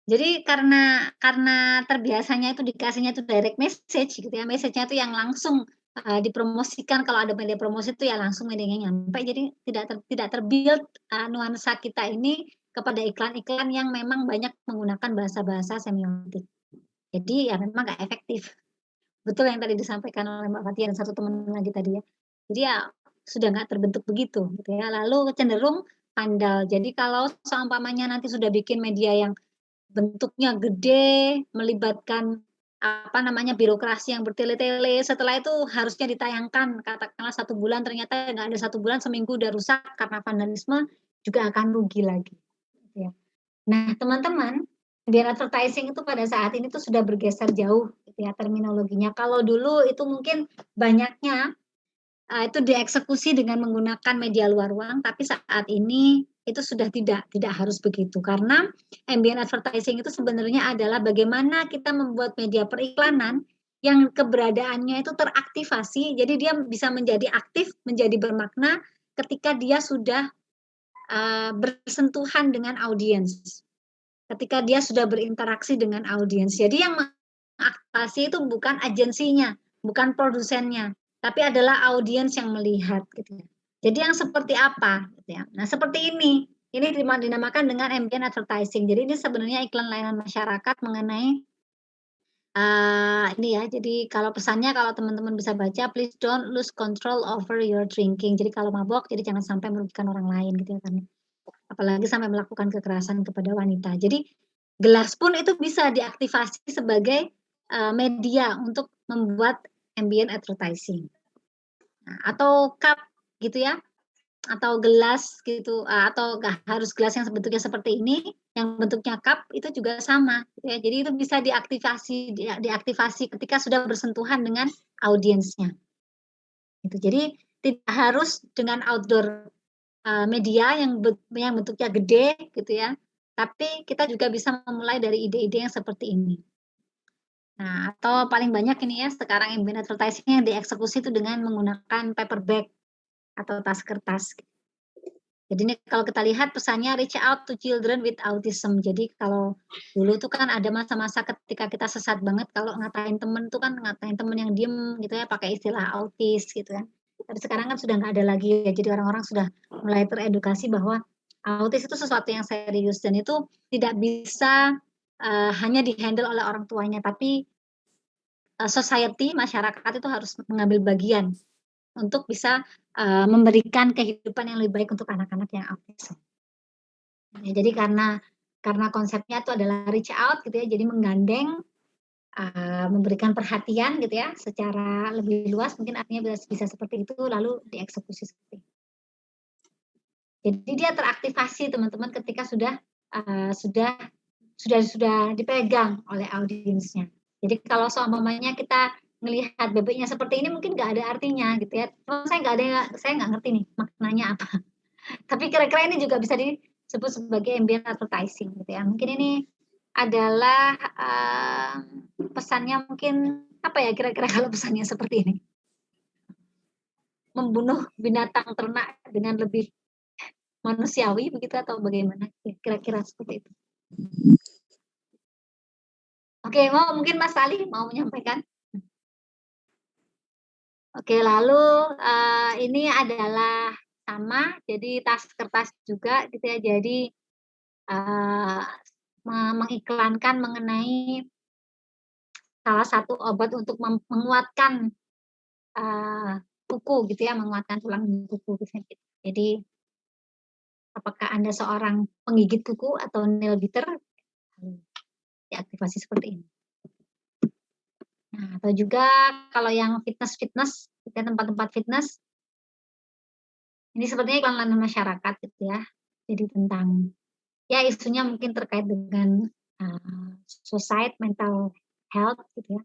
Speaker 2: Jadi karena terbiasanya itu dikasihnya itu direct message gitu ya, message-nya itu yang langsung dipromosikan kalau ada media promosi itu ya langsung medianya nyampe. Jadi tidak terbuild nuansa kita ini kepada iklan-iklan yang memang banyak menggunakan bahasa-bahasa semiotik. Jadi ya memang nggak efektif. Betul yang tadi disampaikan oleh Mbak Fatia dan satu teman lagi tadi ya. Jadi ya sudah nggak terbentuk begitu gitu ya. Lalu cenderung handal. Jadi kalau seumpamanya nanti sudah bikin media yang bentuknya gede, melibatkan birokrasi yang bertele-tele. Setelah itu harusnya ditayangkan, katakanlah 1 bulan, ternyata nggak ada 1 bulan, seminggu udah rusak karena vandalisme, juga akan rugi lagi. Ya. Nah, teman-teman, ambient advertising itu pada saat ini tuh sudah bergeser jauh, gitu ya, terminologinya. Kalau dulu itu mungkin banyaknya itu dieksekusi dengan menggunakan media luar ruang, tapi saat ini itu sudah tidak harus begitu karena ambient advertising itu sebenarnya adalah bagaimana kita membuat media periklanan yang keberadaannya itu teraktivasi, jadi dia bisa menjadi aktif, menjadi bermakna ketika dia sudah bersentuhan dengan audiens, ketika dia sudah berinteraksi dengan audiens. Jadi yang mengaktifasi itu bukan agensinya, bukan produsennya, tapi adalah audiens yang melihat gitu ya. Jadi yang seperti apa gitu ya. Nah, seperti ini dinamakan dengan ambient advertising. Jadi ini sebenarnya iklan layanan masyarakat mengenai ini ya. Jadi kalau pesannya kalau teman-teman bisa baca, please don't lose control over your drinking. Jadi kalau mabok jadi jangan sampai merugikan orang lain gitu ya kan. Apalagi sampai melakukan kekerasan kepada wanita. Jadi gelas pun itu bisa diaktifasi sebagai media untuk membuat ambient advertising. Nah, atau cup gitu ya, atau gelas gitu, atau nggak harus gelas yang bentuknya seperti ini, yang bentuknya cup itu juga sama gitu ya. Jadi itu bisa diaktifasi ketika sudah bersentuhan dengan audiensnya. Gitu. Jadi tidak harus dengan outdoor media yang bentuknya gede gitu ya, tapi kita juga bisa memulai dari ide-ide yang seperti ini. Nah, atau paling banyak ini ya sekarang ambient advertising yang dieksekusi itu dengan menggunakan paper bag atau tas kertas. Jadi ini kalau kita lihat pesannya reach out to children with autism. Jadi kalau dulu tuh kan ada masa-masa ketika kita sesat banget kalau ngatain temen tuh kan ngatain temen yang diem gitu ya pakai istilah autis gitu kan. Tapi sekarang kan sudah nggak ada lagi ya. Jadi orang-orang sudah mulai teredukasi bahwa autis itu sesuatu yang serius dan itu tidak bisa hanya dihandle oleh orang tuanya, tapi society, masyarakat itu harus mengambil bagian untuk bisa memberikan kehidupan yang lebih baik untuk anak-anak yang autis. Ya, jadi karena konsepnya itu adalah reach out gitu ya, jadi menggandeng memberikan perhatian gitu ya secara lebih luas, mungkin artinya bisa seperti itu, lalu dieksekusi seperti itu. Jadi dia teraktivasi teman-teman ketika sudah dipegang oleh audiensnya. Jadi kalau seumpamanya kita melihat bebeknya seperti ini mungkin nggak ada artinya gitu ya. Saya nggak ngerti nih maknanya apa. Tapi kira-kira ini juga bisa disebut sebagai ambient advertising gitu ya. Mungkin ini adalah pesannya mungkin apa ya kira-kira kalau pesannya seperti ini. Membunuh binatang ternak dengan lebih manusiawi begitu atau bagaimana? Kira-kira seperti itu. Oke, mungkin Mas Ali mau menyampaikan. Oke, lalu ini adalah sama, jadi tas kertas juga gitu ya. Jadi mengiklankan mengenai salah satu obat untuk menguatkan kuku gitu ya, menguatkan tulang kuku gitu. Jadi apakah Anda seorang penggigit kuku atau nail biter? Diaktifasi seperti ini. Nah, atau juga kalau yang fitness, tempat-tempat fitness, ini sepertinya iklan layanan masyarakat gitu ya. Jadi tentang ya isunya mungkin terkait dengan suicide, mental health gitu ya.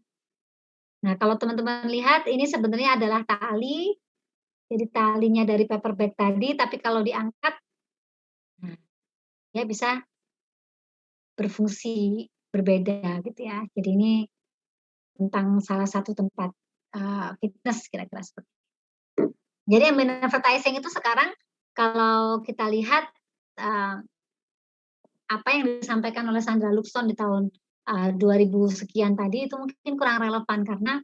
Speaker 2: Nah, kalau teman-teman lihat ini sebenarnya adalah tali, jadi talinya dari paper bag tadi, tapi kalau diangkat, nah, ya bisa berfungsi berbeda gitu ya. Jadi ini tentang salah satu tempat fitness kira-kira seperti itu. Jadi ambient advertising itu sekarang kalau kita lihat apa yang disampaikan oleh Sandra Luxon di tahun 2000 sekian tadi itu mungkin kurang relevan karena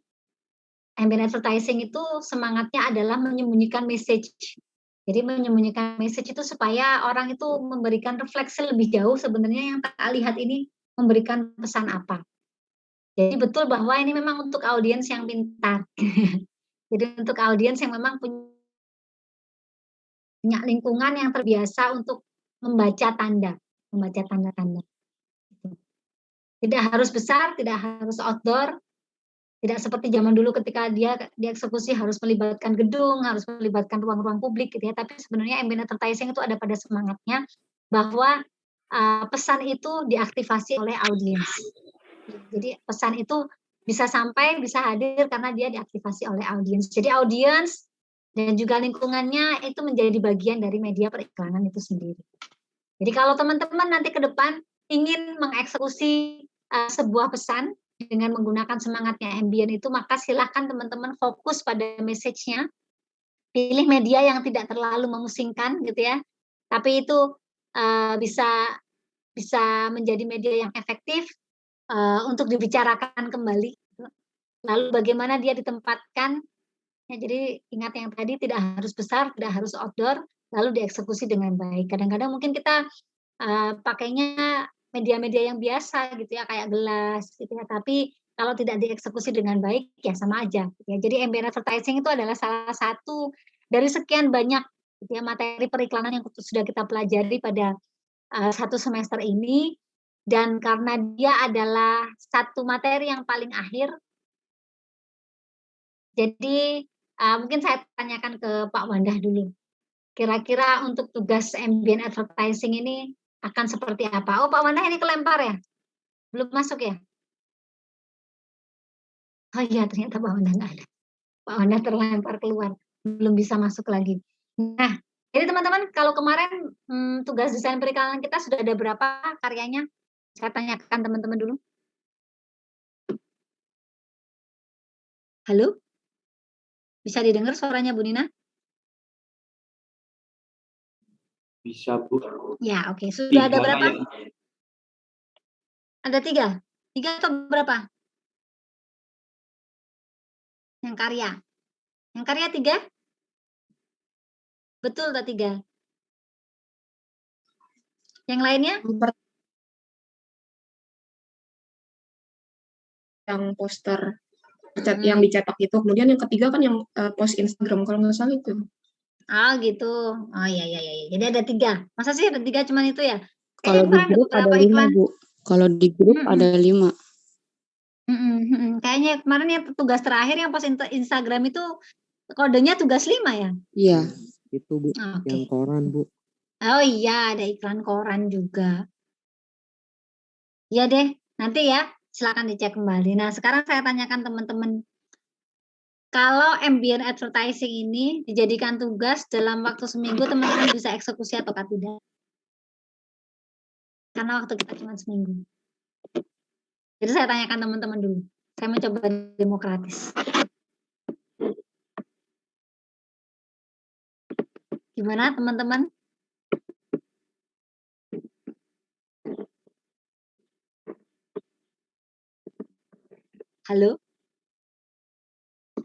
Speaker 2: ambient advertising itu semangatnya adalah menyembunyikan message. Jadi menyembunyikan message itu supaya orang itu memberikan refleksi lebih jauh sebenarnya yang tak lihat ini memberikan pesan apa. Jadi betul bahwa ini memang untuk audiens yang pintar. Jadi untuk audiens yang memang punya lingkungan yang terbiasa untuk membaca tanda-tanda. Tidak harus besar, tidak harus outdoor, tidak seperti zaman dulu ketika dia dieksekusi harus melibatkan gedung, harus melibatkan ruang-ruang publik gitu ya. Tapi sebenarnya ambient advertising itu ada pada semangatnya bahwa pesan itu diaktifasi oleh audiens. Jadi pesan itu bisa sampai, bisa hadir karena dia diaktifasi oleh audiens. Jadi audiens dan juga lingkungannya itu menjadi bagian dari media periklanan itu sendiri. Jadi kalau teman-teman nanti ke depan ingin mengeksekusi sebuah pesan dengan menggunakan semangatnya ambient itu, maka silahkan teman-teman fokus pada message-nya. Pilih media yang tidak terlalu memusingkan gitu ya. Tapi itu bisa menjadi media yang efektif untuk dibicarakan kembali. Lalu bagaimana dia ditempatkan? Ya, jadi ingat yang tadi tidak harus besar, tidak harus outdoor, lalu dieksekusi dengan baik. Kadang-kadang mungkin kita pakainya media-media yang biasa gitu ya, kayak gelas gitu ya. Tapi kalau tidak dieksekusi dengan baik ya sama aja. Gitu ya. Jadi ambient advertising itu adalah salah satu dari sekian banyak gitu ya, materi periklanan yang sudah kita pelajari pada satu semester ini. Dan karena dia adalah satu materi yang paling akhir, jadi mungkin saya tanyakan ke Pak Wandah dulu. Kira-kira untuk tugas ambient advertising ini akan seperti apa? Oh, Pak Wandah ini kelempar ya? Belum masuk ya? Oh iya, ternyata Pak Wandah nggak ada. Pak Wandah terlempar keluar, belum bisa masuk lagi. Nah, jadi teman-teman, kalau kemarin tugas desain periklanan kita sudah ada berapa karyanya? Saya tanyakan teman-teman dulu. Halo? Bisa didengar suaranya Bu Nina?
Speaker 8: Bisa, Bu.
Speaker 2: Ya, oke. Sudah ada
Speaker 8: 3
Speaker 2: berapa?
Speaker 8: ya.
Speaker 2: Ada 3? 3 atau berapa? Yang karya? Yang karya 3? Betul tak 3? Yang lainnya?
Speaker 13: Yang poster yang dicetak itu. Kemudian yang ketiga kan yang post Instagram kalau nggak salah itu.
Speaker 2: Oh gitu. Oh iya. Jadi ada 3. Masa sih ada 3 cuman itu ya?
Speaker 4: Kalau di grup ada 5, Bu. Kalau di grup ada 5.
Speaker 2: Kayaknya kemarin yang tugas terakhir yang pas Instagram itu kodenya tugas 5 ya?
Speaker 14: Iya, itu Bu,
Speaker 2: Oke.
Speaker 14: yang koran Bu.
Speaker 2: Oh iya, ada iklan koran juga. Ya deh, nanti ya silakan dicek kembali. Nah, sekarang saya tanyakan teman-teman, kalau ambient advertising ini dijadikan tugas dalam waktu seminggu, teman-teman bisa eksekusi atau tidak? Karena waktu kita cuma seminggu. Jadi saya tanyakan teman-teman dulu. Saya mencoba demokratis. Gimana teman-teman? Halo?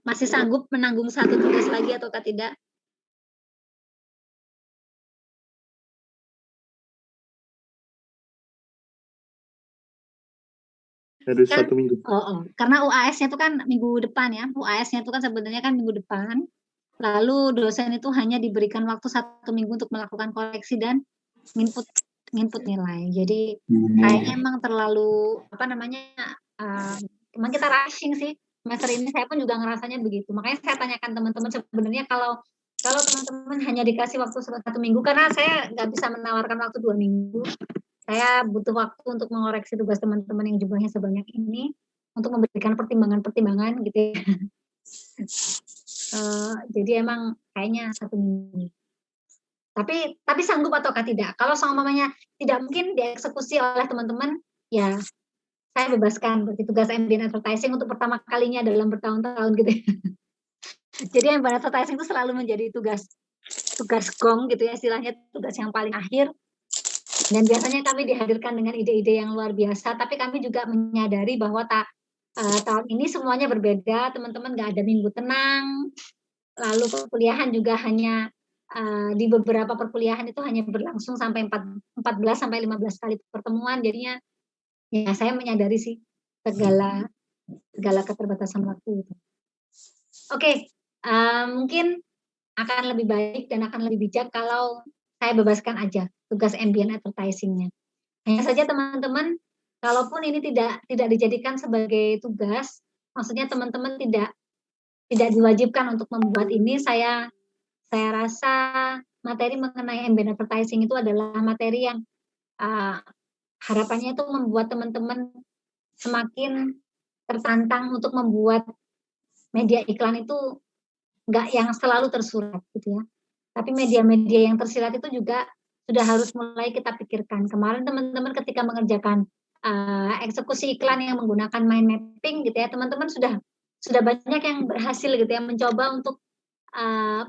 Speaker 2: Masih sanggup menanggung satu tugas lagi atau tidak?
Speaker 9: Harus
Speaker 2: Kan,
Speaker 9: 1 minggu.
Speaker 2: Karena UAS-nya itu kan minggu depan ya. UAS-nya itu kan sebenarnya kan minggu depan. Lalu dosen itu hanya diberikan waktu 1 minggu untuk melakukan koreksi dan nginput nilai. Jadi kayaknya emang terlalu emang kita rushing sih. Semester ini saya pun juga ngerasanya begitu. Makanya saya tanyakan teman-teman sebenarnya kalau teman-teman hanya dikasih waktu 1 minggu, karena saya nggak bisa menawarkan waktu 2 minggu. Saya butuh waktu untuk mengoreksi tugas teman-teman yang jumlahnya sebanyak ini, untuk memberikan pertimbangan-pertimbangan gitu ya. Jadi emang kayaknya 1 minggu. Tapi sanggup ataukah tidak? Kalau seumpamanya tidak mungkin dieksekusi oleh teman-teman, ya saya bebaskan berarti tugas ambient advertising untuk pertama kalinya dalam bertahun-tahun gitu ya. Jadi ambient advertising itu selalu menjadi tugas gong gitu ya, istilahnya tugas yang paling akhir. Dan biasanya kami dihadirkan dengan ide-ide yang luar biasa, tapi kami juga menyadari bahwa tahun ini semuanya berbeda, teman-teman nggak ada minggu tenang, lalu perkuliahan juga hanya di beberapa perkuliahan itu hanya berlangsung sampai 14 sampai 15 kali pertemuan, jadinya ya saya menyadari sih segala keterbatasan waktu itu. Oke, mungkin akan lebih baik dan akan lebih bijak kalau saya bebaskan aja tugas ambient advertising-nya. Hanya saja teman-teman, kalaupun ini tidak dijadikan sebagai tugas, maksudnya teman-teman tidak diwajibkan untuk membuat ini, saya rasa materi mengenai ambient advertising itu adalah materi yang harapannya itu membuat teman-teman semakin tertantang untuk membuat media iklan itu nggak yang selalu tersurat gitu ya. Tapi media-media yang tersirat itu juga sudah harus mulai kita pikirkan. Kemarin teman-teman ketika mengerjakan eksekusi iklan yang menggunakan mind mapping gitu ya, teman-teman sudah banyak yang berhasil gitu ya, mencoba untuk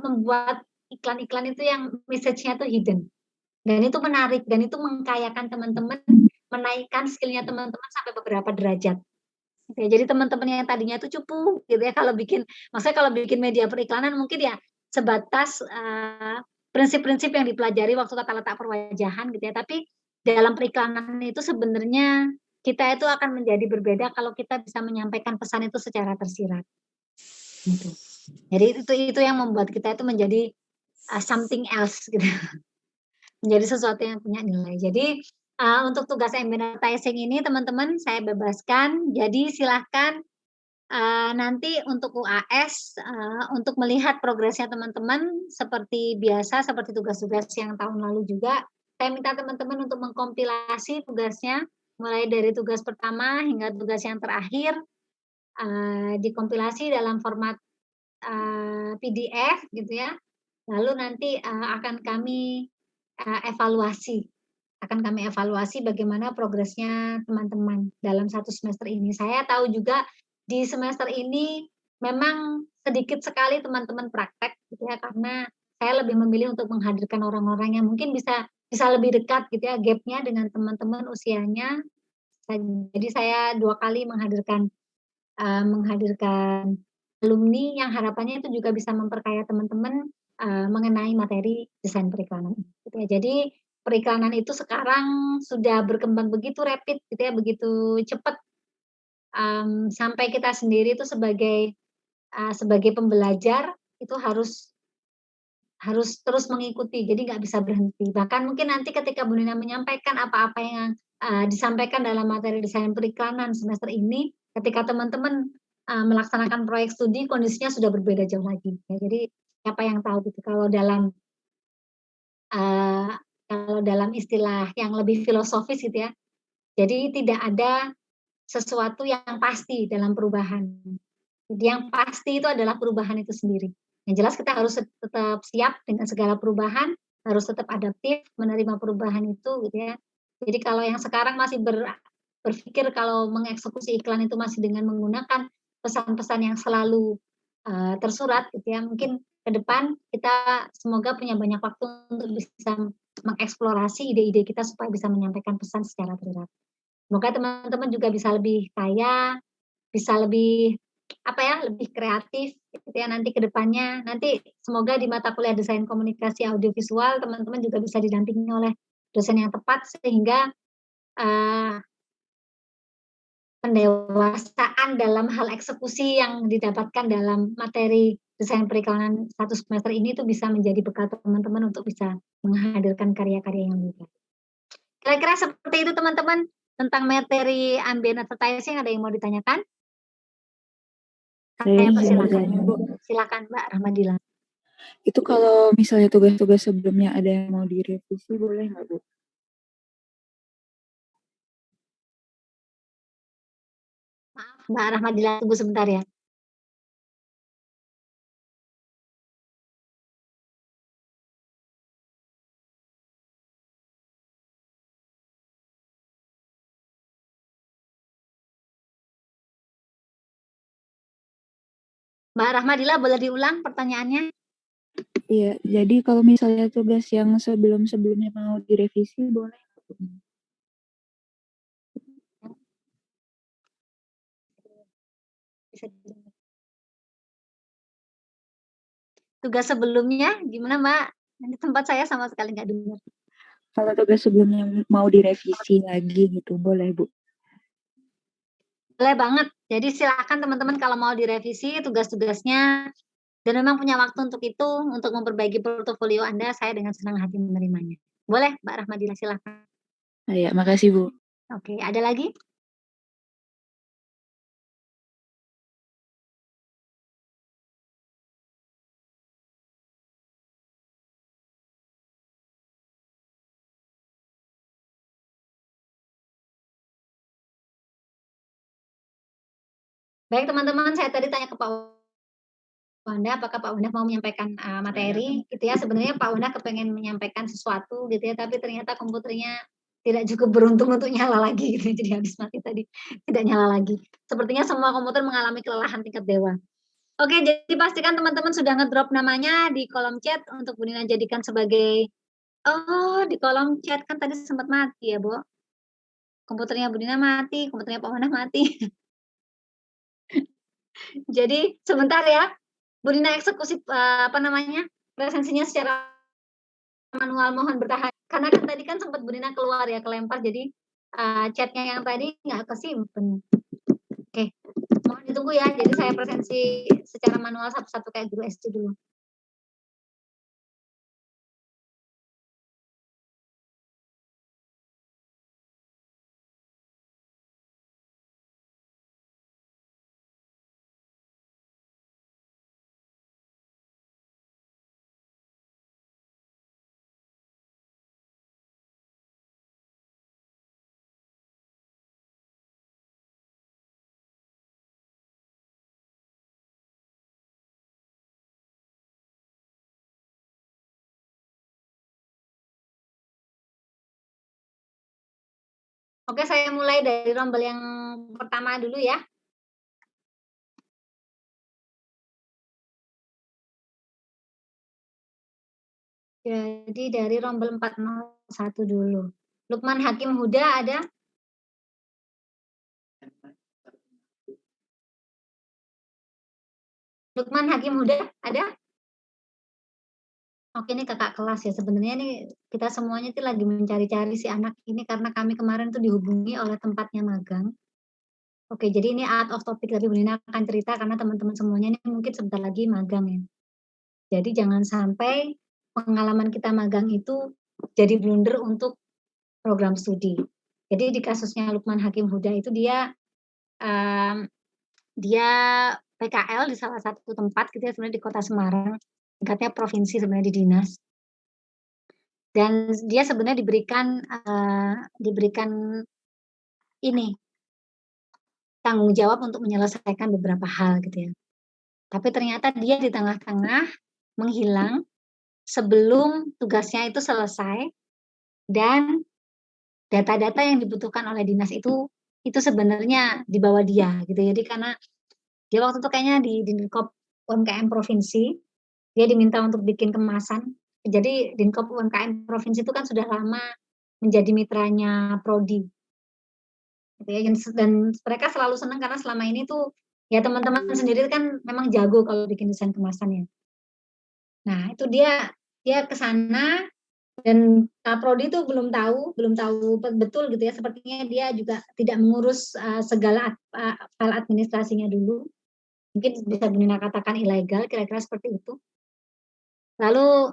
Speaker 2: membuat iklan-iklan itu yang message-nya itu hidden. Dan itu menarik, dan itu mengkayakan teman-teman, menaikkan skill-nya teman-teman sampai beberapa derajat. Ya, jadi teman-teman yang tadinya itu cupu gitu ya, kalau bikin media periklanan mungkin ya sebatas prinsip-prinsip yang dipelajari waktu tata letak perwajahan gitu ya. Tapi dalam periklanan itu sebenarnya kita itu akan menjadi berbeda kalau kita bisa menyampaikan pesan itu secara tersirat. Gitu. Jadi itu yang membuat kita itu menjadi something else gitu. Menjadi sesuatu yang punya nilai. Jadi untuk tugas ambient advertising ini teman-teman saya bebaskan. Jadi silahkan nanti untuk UAS untuk melihat progresnya teman-teman seperti biasa, seperti tugas-tugas yang tahun lalu juga. Saya minta teman-teman untuk mengkompilasi tugasnya mulai dari tugas pertama hingga tugas yang terakhir, dikompilasi dalam format PDF gitu ya. Lalu nanti akan kami evaluasi bagaimana progresnya teman-teman dalam 1 semester ini. Saya tahu juga di semester ini memang sedikit sekali teman-teman praktek gitu ya, karena saya lebih memilih untuk menghadirkan orang-orang yang mungkin bisa lebih dekat gitu ya, gap-nya dengan teman-teman usianya. Jadi saya 2 kali menghadirkan alumni yang harapannya itu juga bisa memperkaya teman-teman mengenai materi desain periklanan gitu ya. Jadi periklanan itu sekarang sudah berkembang begitu rapid gitu ya, begitu cepat, sampai kita sendiri itu sebagai pembelajar itu harus terus mengikuti, jadi nggak bisa berhenti. Bahkan mungkin nanti ketika Bu Nina menyampaikan apa-apa yang disampaikan dalam materi desain periklanan semester ini, ketika teman-teman melaksanakan proyek studi kondisinya sudah berbeda jauh lagi. Ya, jadi siapa yang tahu gitu kalau dalam istilah yang lebih filosofis gitu ya. Jadi tidak ada sesuatu yang pasti dalam perubahan. Jadi yang pasti itu adalah perubahan itu sendiri. Yang jelas kita harus tetap siap dengan segala perubahan, harus tetap adaptif menerima perubahan itu gitu ya. Jadi kalau yang sekarang masih berpikir kalau mengeksekusi iklan itu masih dengan menggunakan pesan-pesan yang selalu tersurat gitu ya, mungkin ke depan kita semoga punya banyak waktu untuk bisa mengeksplorasi ide-ide kita supaya bisa menyampaikan pesan secara tersurat. Semoga teman-teman juga bisa lebih kaya, bisa lebih lebih kreatif gitu ya nanti ke depannya. Nanti semoga di mata kuliah desain komunikasi audiovisual teman-teman juga bisa didampingi oleh dosen yang tepat sehingga pendewasaan dalam hal eksekusi yang didapatkan dalam materi desain periklanan 1 semester ini itu bisa menjadi bekal teman-teman untuk bisa menghadirkan karya-karya yang lebih baik. Kira-kira seperti itu teman-teman tentang materi ambient advertising. Ada yang mau ditanyakan? Saya silakan Mbak Rahmadila.
Speaker 15: Itu kalau misalnya tugas-tugas sebelumnya ada yang mau direvisi boleh nggak Bu?
Speaker 2: Maaf Mbak Rahmadila, tunggu sebentar ya. Mbak Rahmadila boleh diulang pertanyaannya?
Speaker 15: Iya, jadi kalau misalnya tugas yang sebelum-sebelumnya mau direvisi boleh nggak Bu?
Speaker 2: Tugas sebelumnya gimana Mbak? Di tempat saya sama sekali nggak dengar.
Speaker 15: Kalau tugas sebelumnya mau direvisi lagi gitu, boleh Bu?
Speaker 2: Boleh banget. Jadi silakan teman-teman kalau mau direvisi tugas-tugasnya dan memang punya waktu untuk itu, untuk memperbaiki portofolio Anda, saya dengan senang hati menerimanya. Boleh Mbak Rahmadila, silakan.
Speaker 15: Ya, makasih Bu.
Speaker 2: Oke, ada lagi? Baik teman-teman, saya tadi tanya ke Pak Wanda, apakah Pak Wanda mau menyampaikan materi gitu ya. Sebenarnya Pak Wanda kepengen menyampaikan sesuatu gitu ya, tapi ternyata komputernya tidak cukup beruntung untuk nyala lagi gitu. Jadi habis mati tadi, tidak nyala lagi. Sepertinya semua komputer mengalami kelelahan tingkat dewa. Oke, jadi pastikan teman-teman sudah ngedrop namanya di kolom chat untuk Bu Nina jadikan sebagai di kolom chat kan tadi sempat mati ya, Bu. Komputernya Bu Nina mati, komputernya Pak Wanda mati. Jadi sebentar ya. Bu Nina eksekusi presensinya secara manual, mohon bertahan. Karena kan tadi kan sempat Bu Nina keluar ya, kelempar, jadi chatnya yang tadi nggak kesimpan. Oke, mohon ditunggu ya. Jadi saya presensi secara manual satu-satu kayak guru SD dulu. Oke, saya mulai dari rombel yang pertama dulu ya. Jadi dari rombel 401 dulu. Lukman Hakim Huda ada? Lukman Hakim Huda ada? Oke, ini kakak kelas ya. Sebenarnya nih kita semuanya tuh lagi mencari-cari si anak ini karena kami kemarin tuh dihubungi oleh tempatnya magang. Oke, jadi ini out of topic, tapi Bu Nina akan cerita karena teman-teman semuanya ini mungkin sebentar lagi magang ya. Jadi jangan sampai pengalaman kita magang itu jadi blunder untuk program studi. Jadi di kasusnya Lukman Hakim Huda itu dia dia PKL di salah satu tempat gitu ya, sebenarnya di Kota Semarang, tingkatnya provinsi sebenarnya di dinas. Dan dia sebenarnya diberikan ini tanggung jawab untuk menyelesaikan beberapa hal gitu ya. Tapi ternyata dia di tengah-tengah menghilang sebelum tugasnya itu selesai, dan data-data yang dibutuhkan oleh dinas itu sebenarnya di bawah dia gitu. Jadi karena dia waktu itu kayaknya di Dinkop UMKM provinsi, dia diminta untuk bikin kemasan. Jadi Dinkop UMKM provinsi itu kan sudah lama menjadi mitranya Prodi. Gitu ya. Dan mereka selalu senang karena selama ini tuh ya teman-teman sendiri kan memang jago kalau bikin desain kemasan ya. Nah, itu dia ke sana, dan Prodi itu belum tahu betul gitu ya, sepertinya dia juga tidak mengurus segala file administrasinya dulu. Mungkin bisa Bunina katakan ilegal, kira-kira seperti itu. Lalu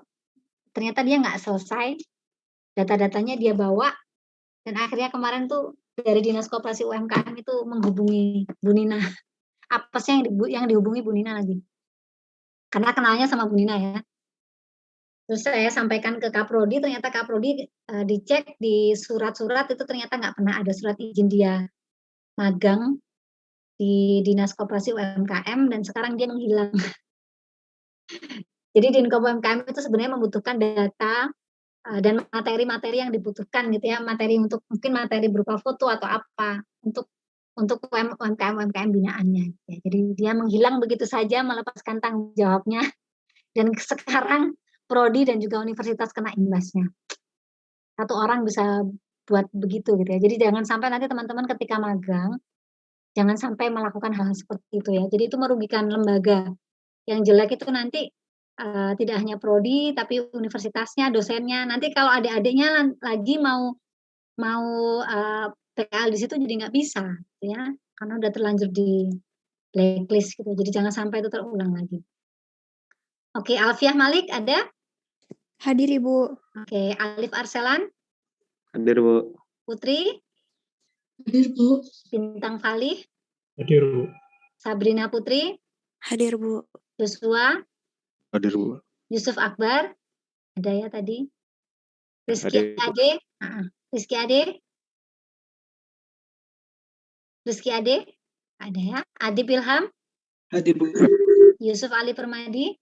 Speaker 2: ternyata dia nggak selesai, data-datanya dia bawa, dan akhirnya kemarin tuh dari Dinas Koperasi UMKM itu menghubungi Bu Nina. Apa sih yang dihubungi Bu Nina lagi? Karena kenalnya sama Bu Nina ya. Terus saya sampaikan ke Kaprodi, ternyata Kaprodi dicek di surat-surat itu ternyata nggak pernah ada surat izin dia magang di Dinas Koperasi UMKM, dan sekarang dia menghilang. Jadi Dinkop UMKM itu sebenarnya membutuhkan data dan materi-materi yang dibutuhkan gitu ya, materi untuk mungkin materi berupa foto atau apa untuk UMKM binaannya. Ya. Jadi dia menghilang begitu saja, melepaskan tanggung jawabnya, dan sekarang Prodi dan juga universitas kena imbasnya. Satu orang bisa buat begitu gitu ya. Jadi jangan sampai nanti teman-teman ketika magang, jangan sampai melakukan hal seperti itu ya. Jadi itu merugikan lembaga. Yang jelek itu nanti tidak hanya Prodi, tapi universitasnya, dosennya. Nanti kalau adik-adiknya lagi mau PKL di situ jadi nggak bisa, gitu ya, karena udah terlanjur di blacklist gitu. Jadi jangan sampai itu terulang lagi. Oke, Alfiah Malik ada?
Speaker 16: Hadir Ibu.
Speaker 2: Oke, Alif Arselan?
Speaker 8: Hadir Bu.
Speaker 2: Putri?
Speaker 7: Hadir Bu.
Speaker 2: Bintang Falih?
Speaker 17: Hadir Bu.
Speaker 2: Sabrina Putri?
Speaker 16: Hadir Bu.
Speaker 2: Joshua?
Speaker 3: Hadir Bu.
Speaker 2: Yusuf Akbar? Ada ya tadi? Rizky
Speaker 3: Hadir, Bu.
Speaker 2: Ade? Rizky Ade? Rizky Ade? Ada ya? Adib Ilham?
Speaker 10: Hadir Bu.
Speaker 2: Yusuf Ali Permadi?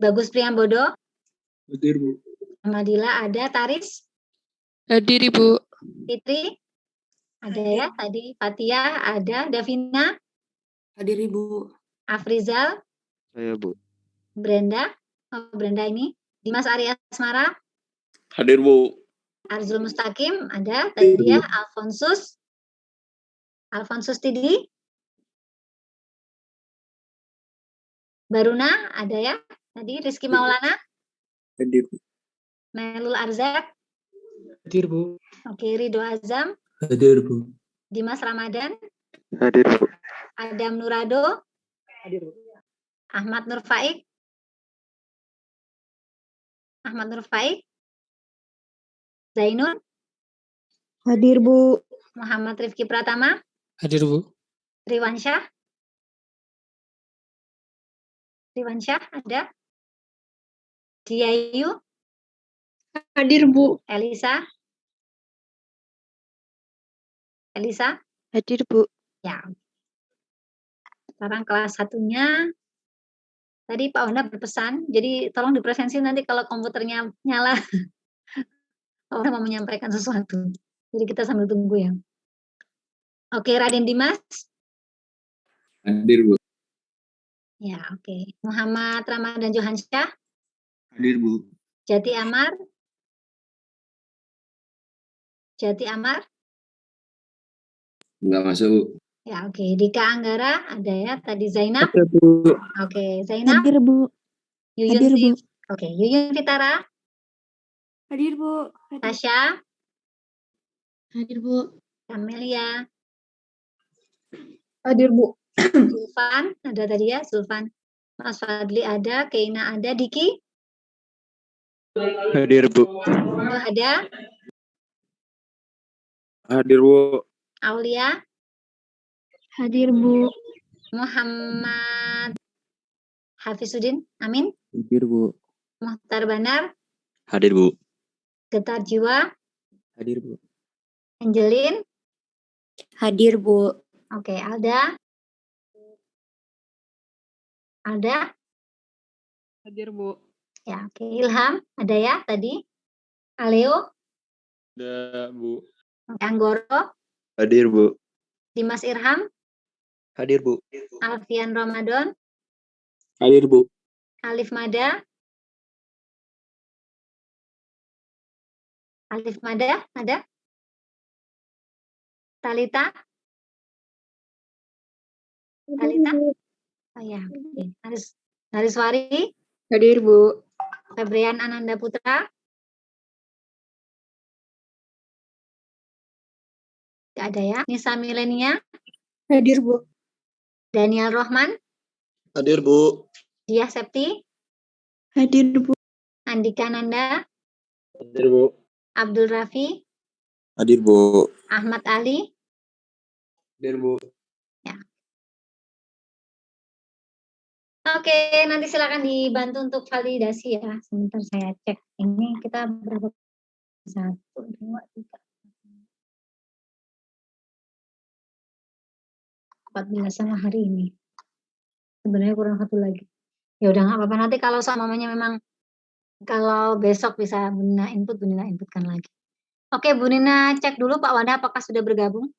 Speaker 2: Bagus Priambodo?
Speaker 10: Hadir Bu.
Speaker 2: Ahmadillah ada. Taris?
Speaker 18: Hadir Ibu.
Speaker 2: Fitri? Ada ya tadi. Fatia ada. Davina?
Speaker 18: Hadir Ibu.
Speaker 2: Afrizal?
Speaker 3: Saya Bu.
Speaker 2: Brenda? Oh, Brenda ini. Dimas Arya Asmara?
Speaker 9: Hadir Bu.
Speaker 2: Arzul Mustaqim ada. Tadi ya. Alfonsus Tidi? Baruna ada ya. Tadi Rizky Maulana?
Speaker 10: Hadir Bu.
Speaker 2: Melul Arzak?
Speaker 17: Hadir Bu.
Speaker 2: Oke, Ridho Azam?
Speaker 10: Hadir Bu.
Speaker 2: Dimas Ramadan?
Speaker 3: Hadir Bu.
Speaker 2: Adam Nurado?
Speaker 17: Hadir Bu.
Speaker 2: Ahmad Nur Faik? Ahmad Nur Faik? Zainun?
Speaker 16: Hadir Bu.
Speaker 2: Muhammad Rifki Pratama?
Speaker 17: Hadir Bu.
Speaker 2: Riwansyah? Riwansyah ada? Diayu?
Speaker 6: Hadir Bu.
Speaker 2: Elisa? Elisa?
Speaker 16: Hadir Bu.
Speaker 2: Ya. Sekarang kelas satunya. Tadi Pak Onda berpesan, jadi tolong dipresensi nanti kalau komputernya nyala. Orang mau menyampaikan sesuatu. Jadi kita sambil tunggu ya. Oke, Raden Dimas?
Speaker 8: Hadir Bu.
Speaker 2: Ya, oke. Muhammad Ramadan Johansyah?
Speaker 10: Hadir Bu.
Speaker 2: Jati Amar? Jati Amar?
Speaker 8: Enggak masuk Bu.
Speaker 2: Ya, oke. Dika Anggara ada ya. Tadi Zainab?
Speaker 8: Hadir Bu.
Speaker 2: Oke, Zainab?
Speaker 16: Hadir Bu.
Speaker 2: Yuyun
Speaker 16: Hadir Bu.
Speaker 2: Oke, Yuyun Fitara?
Speaker 16: Hadir Bu.
Speaker 2: Tasya?
Speaker 7: Hadir Bu.
Speaker 2: Camelia?
Speaker 6: Hadir Bu.
Speaker 2: Zulfan? Ada tadi ya, Zulfan. Mas Fadli ada, Keina ada, Diki?
Speaker 3: Hadir Bu.
Speaker 2: Ada,
Speaker 3: Hadir Bu.
Speaker 2: Aulia?
Speaker 16: Hadir, Bu.
Speaker 2: Muhammad Hafizuddin, amin.
Speaker 8: Hadir, Bu.
Speaker 2: Muhtar Banar,
Speaker 8: Hadir, Bu.
Speaker 2: Getar Jiwa,
Speaker 8: Hadir, Bu.
Speaker 2: Angelin,
Speaker 16: Hadir, Bu.
Speaker 2: oke, Alda,
Speaker 4: Hadir, Bu.
Speaker 2: ya, oke, Ilham, ada ya tadi, Aleo,
Speaker 3: Ada, Bu.
Speaker 2: Anggoro,
Speaker 12: Hadir, Bu.
Speaker 2: Dimas Irham,
Speaker 12: Hadir, Bu.
Speaker 2: Alfian Ramadan,
Speaker 9: Hadir, Bu.
Speaker 2: Alif Mada, ada? Talita? Oh ya, oke. Nariswari,
Speaker 13: Hadir, Bu.
Speaker 2: Febrian Ananda Putra, nggak ada ya. Nisa Milenia,
Speaker 16: Hadir, Bu.
Speaker 2: Daniel Rohman,
Speaker 9: Hadir, Bu.
Speaker 2: Diah Septi,
Speaker 16: Hadir, Bu.
Speaker 2: Andika Nanda,
Speaker 9: Hadir, Bu.
Speaker 2: Abdul Rafi,
Speaker 9: Hadir, Bu.
Speaker 2: Ahmad Ali,
Speaker 9: Hadir, Bu.
Speaker 2: ya. Oke, nanti silakan dibantu untuk validasi ya. Sebentar saya cek. Ini kita berapa? 1, 2, 3, 14 sama hari ini. Sebenarnya kurang 1 lagi. Ya udah nggak apa-apa. Nanti kalau semuanya memang kalau besok bisa Bu Nina inputkan lagi. Oke, Bu Nina cek dulu Pak Wanda apakah sudah bergabung?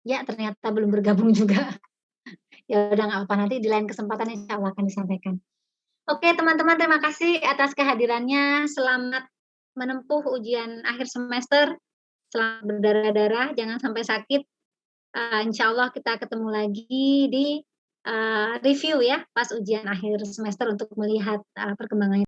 Speaker 2: Ya, ternyata belum bergabung juga. Ya udah nggak apa-apa, nanti di lain kesempatan insya Allah akan disampaikan. Oke teman-teman, terima kasih atas kehadirannya. Selamat menempuh ujian akhir semester. Selamat berdarah-darah, jangan sampai sakit. Insya Allah kita ketemu lagi di review ya pas ujian akhir semester untuk melihat perkembangan